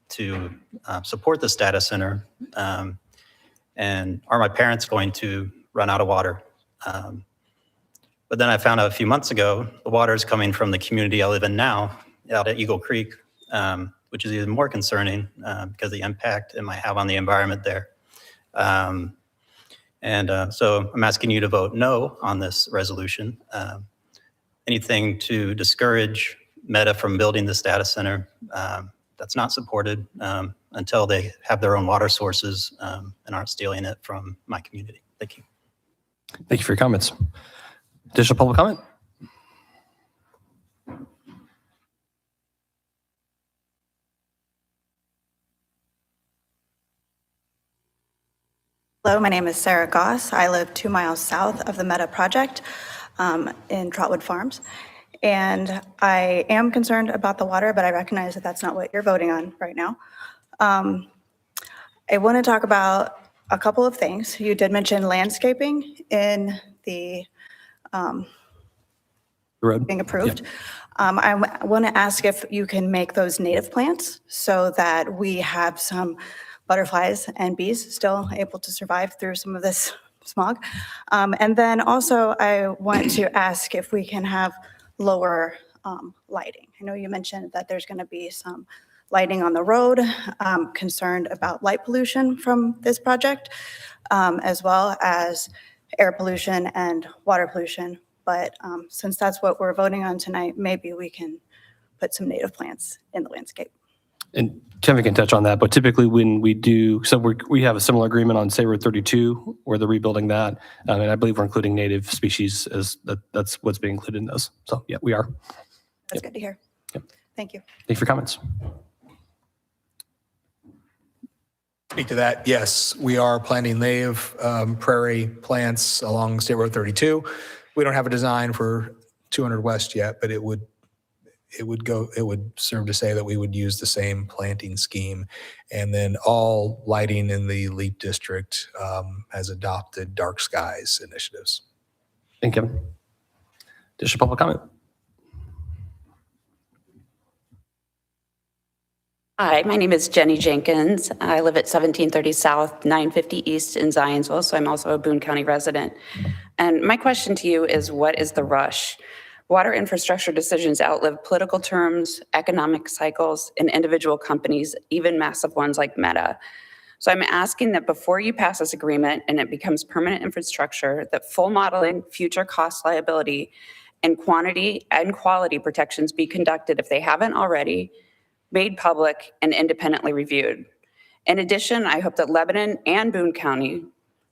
to support this data center? And are my parents going to run out of water? But then I found out a few months ago, the water is coming from the community I live in now, out at Eagle Creek, which is even more concerning because of the impact it might have on the environment there. So I'm asking you to vote no on this resolution. Anything to discourage Meta from building this data center, that's not supported until they have their own water sources and aren't stealing it from my community. Thank you. Thank you for your comments. Additional public comment? Hello, my name is Sarah Goss. I live 2 miles south of the Meta project in Trotwood Farms. And I am concerned about the water, but I recognize that that's not what you're voting on right now. I want to talk about a couple of things. You did mention landscaping in the road being approved. Yeah. I want to ask if you can make those native plants so that we have some butterflies and bees still able to survive through some of this smog. And then also I want to ask if we can have lower lighting. I know you mentioned that there's going to be some lighting on the road, concerned about light pollution from this project, as well as air pollution and water pollution. But since that's what we're voting on tonight, maybe we can put some native plants in the landscape. And Kevin can touch on that, but typically when we do, so we have a similar agreement on State Road 32 where they're rebuilding that. And I believe we're including native species as that's what's being included in those. So yeah, we are. That's good to hear. Yep. Thank you. Thank you for your comments. Speak to that, yes, we are planting native prairie plants along State Road 32. We don't have a design for 200 West yet, but it would serve to say that we would use the same planting scheme. And then all lighting in the LEAP district has adopted dark skies initiatives. Thank you. Additional public comment? Hi, my name is Jenny Jenkins. I live at 1730 South, 950 East in Zionsville, so I'm also a Boone County resident. And my question to you is, what is the rush? Water infrastructure decisions outlive political terms, economic cycles, and individual companies, even massive ones like Meta. So I'm asking that before you pass this agreement and it becomes permanent infrastructure, that full modeling, future cost liability, and quantity and quality protections be conducted if they haven't already, made public, and independently reviewed. In addition, I hope that Lebanon and Boone County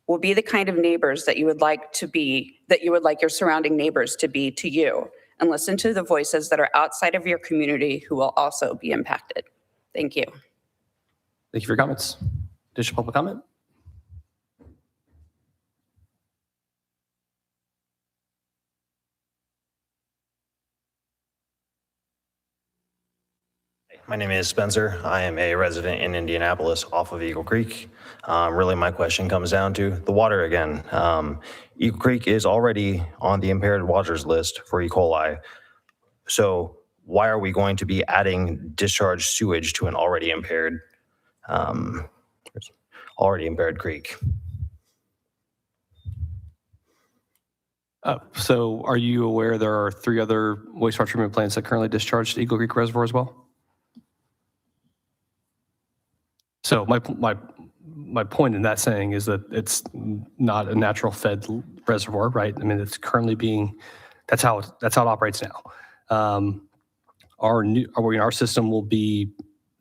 will be the kind of neighbors that you would like to be, that you would like your surrounding neighbors to be to you, and listen to the voices that are outside of your community who will also be impacted. Thank you. Thank you for your comments. Additional public comment? My name is Spencer. I am a resident in Indianapolis off of Eagle Creek. Really, my question comes down to the water again. Eagle Creek is already on the impaired waters list for E. coli. So why are we going to be adding discharged sewage to an already impaired creek? So are you aware there are 3 other wastewater treatment plants that currently discharge to Eagle Creek Reservoir as well? So my point in that saying is that it's not a natural fed reservoir, right? I mean, it's currently being, that's how it operates now. Our system will be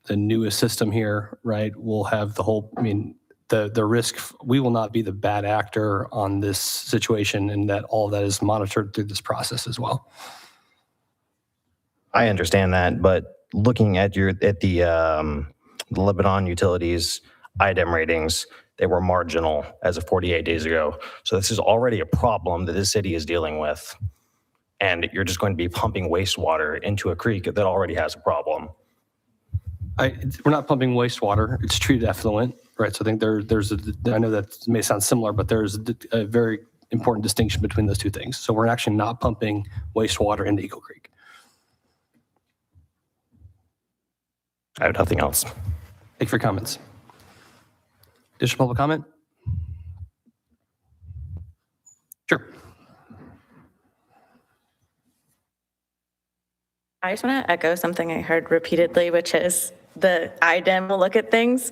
the newest system here, right? We'll have the whole, I mean, the risk, we will not be the bad actor on this situation, and that all that is monitored through this process as well. I understand that, but looking at the Lebanon utilities IDEM ratings, they were marginal as of 48 days ago. So this is already a problem that this city is dealing with. And you're just going to be pumping wastewater into a creek that already has a problem. We're not pumping wastewater, it's treated effluent, right? So I think I know that may sound similar, but there's a very important distinction between those two things. So we're actually not pumping wastewater into Eagle Creek. I have nothing else. Thank you for your comments. Additional public comment? Sure. I just want to echo something I heard repeatedly, which is the IDEM will look at things.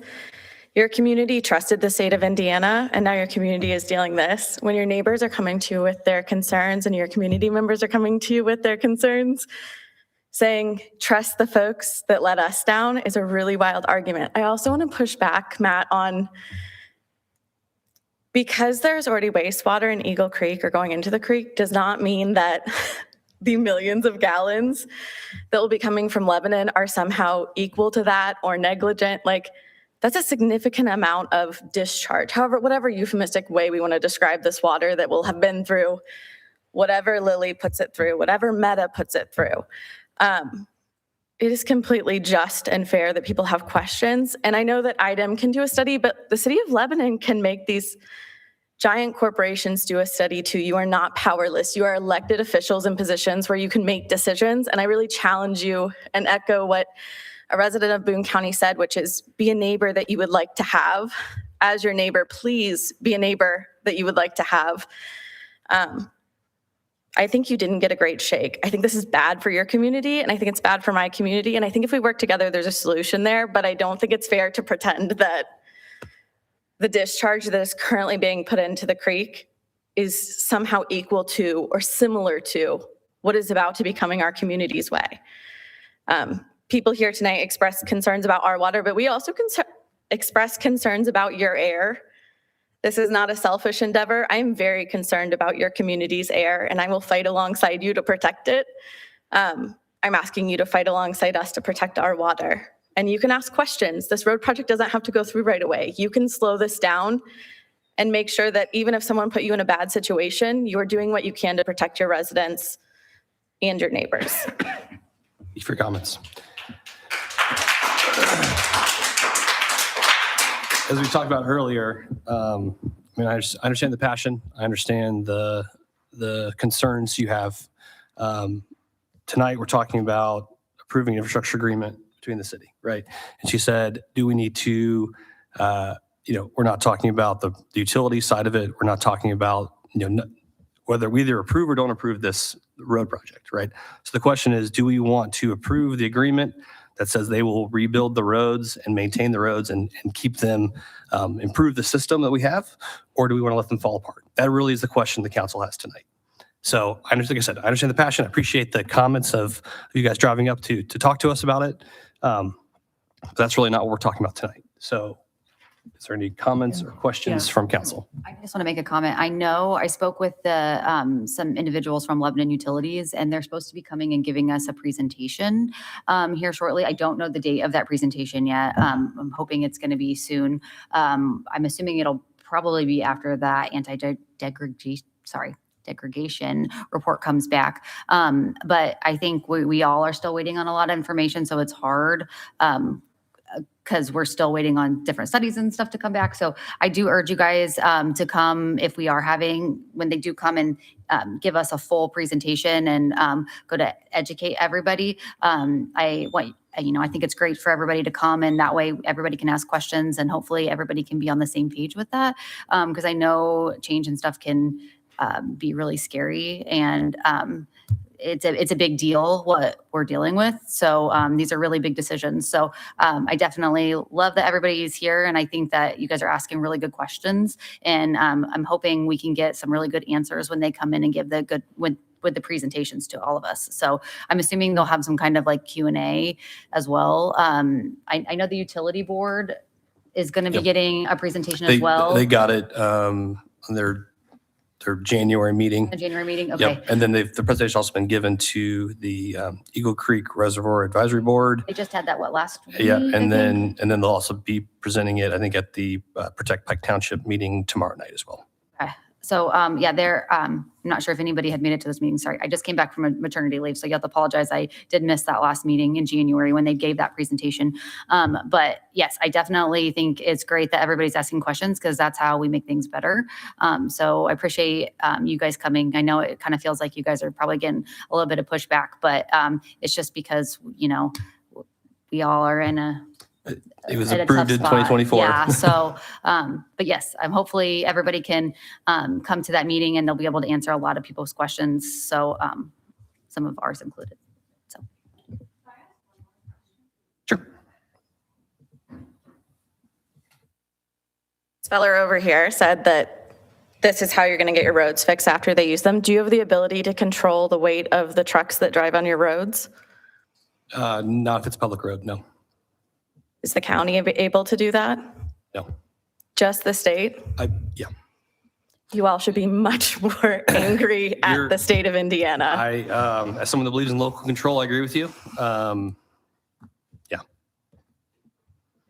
Your community trusted the state of Indiana, and now your community is dealing this. When your neighbors are coming to you with their concerns and your community members are coming to you with their concerns, saying, trust the folks that let us down is a really wild argument. I also want to push back, Matt, on because there's already wastewater in Eagle Creek or going into the creek does not mean that the millions of gallons that will be coming from Lebanon are somehow equal to that or negligent. Like, that's a significant amount of discharge. However, whatever euphemistic way we want to describe this water that will have been through whatever Lily puts it through, whatever Meta puts it through. It is completely just and fair that people have questions. And I know that IDEM can do a study, but the city of Lebanon can make these giant corporations do a study too. You are not powerless. You are elected officials in positions where you can make decisions. And I really challenge you and echo what a resident of Boone County said, which is be a neighbor that you would like to have. As your neighbor, please be a neighbor that you would like to have. I think you didn't get a great shake. I think this is bad for your community, and I think it's bad for my community. And I think if we work together, there's a solution there. But I don't think it's fair to pretend that the discharge that is currently being put into the creek is somehow equal to or similar to what is about to becoming our community's way. People here tonight express concerns about our water, but we also express concerns about your air. This is not a selfish endeavor. I am very concerned about your community's air, and I will fight alongside you to protect it. I'm asking you to fight alongside us to protect our water. And you can ask questions. This road project doesn't have to go through right away. You can slow this down and make sure that even if someone put you in a bad situation, you're doing what you can to protect your residents and your neighbors. Thank you for your comments. As we talked about earlier, I mean, I understand the passion. I understand the concerns you have. Tonight, we're talking about approving an infrastructure agreement between the city, right? And she said, do we need to, we're not talking about the utility side of it. We're not talking about, whether we either approve or don't approve this road project, right? So the question is, do we want to approve the agreement that says they will rebuild the roads and maintain the roads and keep them, improve the system that we have? Or do we want to let them fall apart? That really is the question the council has tonight. So I understand, like I said, I understand the passion. I appreciate the comments of you guys driving up to talk to us about it. But that's really not what we're talking about tonight. So is there any comments or questions from council? I just want to make a comment. I know I spoke with some individuals from Lebanon Utilities, and they're supposed to be coming and giving us a presentation here shortly. I don't know the date of that presentation yet. I'm hoping it's going to be soon. I'm assuming it'll probably be after that degradation report comes back. But I think we all are still waiting on a lot of information, so it's hard. Because we're still waiting on different studies and stuff to come back. So I do urge you guys to come if we are when they do come and give us a full presentation and go to educate everybody. I think it's great for everybody to come, and that way everybody can ask questions and hopefully everybody can be on the same page with that. Because I know change and stuff can be really scary, and it's a big deal what we're dealing with. So these are really big decisions. So I definitely love that everybody is here. And I think that you guys are asking really good questions. And I'm hoping we can get some really good answers when they come in and give with the presentations to all of us. So I'm assuming they'll have some kind of like Q&A as well. I know the utility board is going to be getting a presentation as well. They got it on their January meeting. A January meeting, okay. Yep. And then the presentation's also been given to the Eagle Creek Reservoir Advisory Board. They just had that, last week? Yeah, and then they'll also be presenting it, I think, at the Protect Pike Township meeting tomorrow night as well. Okay. So, I'm not sure if anybody had made it to this meeting. Sorry, I just came back from a maternity leave, so you have to apologize. I did miss that last meeting in January when they gave that presentation. But yes, I definitely think it's great that everybody's asking questions because that's how we make things better. So I appreciate you guys coming. I know it kind of feels like you guys are probably getting a little bit of pushback, but it's just because, we all are in it was at a approved tough in spot. 2024. Yeah. So, but yes, hopefully everybody can come to that meeting and they'll be able to answer a lot of people's questions. So, some of ours included. So. Sure. Speller over here said that this is how you're going to get your roads fixed after they use them. Do you have the ability to control the weight of the trucks that drive on your roads? Not if it's public road, no. Is the county able to do that? No. Just the state? Yeah. You all should be much more angry at the state of Indiana. As someone that believes in local control, I agree with you. Yeah.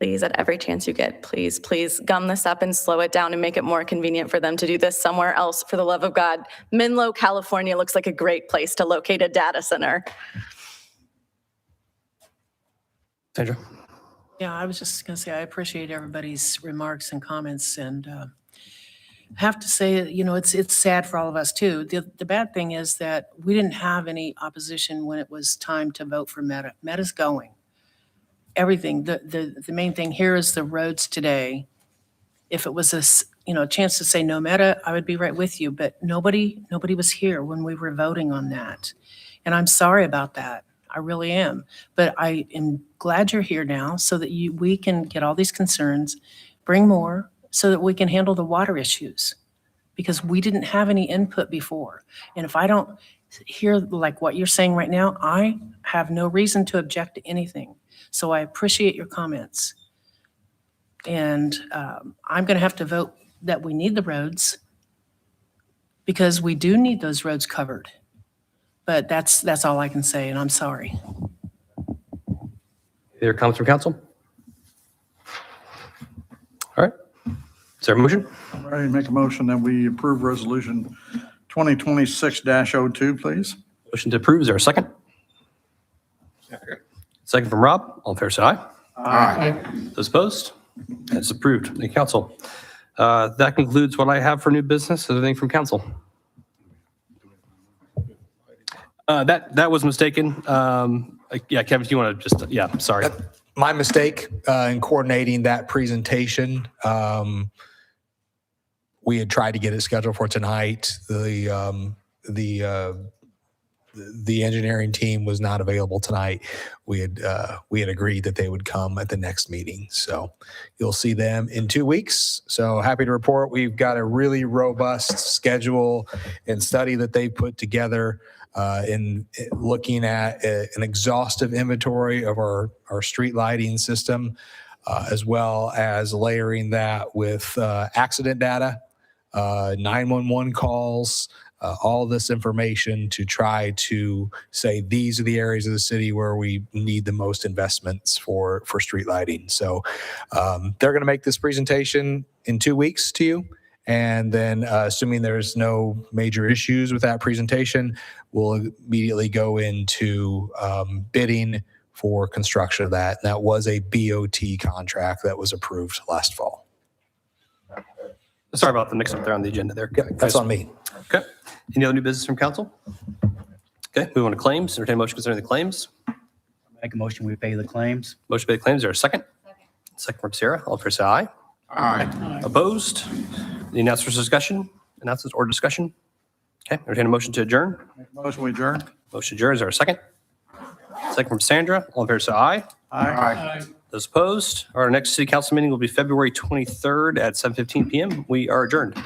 Please, at every chance you get, please gum this up and slow it down and make it more convenient for them to do this somewhere else. For the love of God, Menlo, California looks like a great place to locate a data center. Sandra? Yeah, I was just going to say, I appreciate everybody's remarks and comments, and have to say, it's sad for all of us too. The bad thing is that we didn't have any opposition when it was time to vote for Meta. Meta's going. Everything, the main thing here is the roads today. If it was a chance to say no meta, I would be right with you, but nobody was here when we were voting on that. And I'm sorry about that. I really am. But I am glad you're here now so that we can get all these concerns, bring more so that we can handle the water issues. Because we didn't have any input before. And if I don't hear like what you're saying right now, I have no reason to object to anything. So I appreciate your comments. And I'm going to have to vote that we need the roads because we do need those roads covered. But that's all I can say, and I'm sorry. Any other comments from council? All right. Is there a motion? All right, make a motion that we approve resolution 2026-02, please. Motion to approve. Is there a second? Second from Rob. All in favor, say aye. Aye. Those opposed? That's approved. Thank you, council. That concludes what I have for new business. Anything from council? That was mistaken. Yeah, Kevin, if you want to just, yeah, sorry. My mistake in coordinating that presentation. We had tried to get it scheduled for tonight. The engineering team was not available tonight. We had agreed that they would come at the next meeting. So you'll see them in 2 weeks. So happy to report we've got a really robust schedule and study that they put together in looking at an exhaustive inventory of our street lighting system, as well as layering that with accident data, 911 calls, all this information to try to say these are the areas of the city where we need the most investments for street lighting. So they're going to make this presentation in 2 weeks to you. And then assuming there's no major issues with that presentation, we'll immediately go into bidding for construction of that. And that was a BOT contract that was approved last fall. Sorry about the mix up there on the agenda there. That's on me. Okay. Any other new business from council? Okay, move on to claims. Entertain a motion concerning the claims. Make a motion, we pay the claims. Motion to pay the claims. Is there a second? Second from Sarah. All in favor, say aye. Aye. Opposed? Any announcements or discussion? Okay, entertain a motion to adjourn. Make a motion, we adjourn. Motion adjourned. Is there a second? Second from Sandra. All in favor, say aye. Aye. Those opposed? Our next city council meeting will be February 23rd at 7:15 PM. We are adjourned.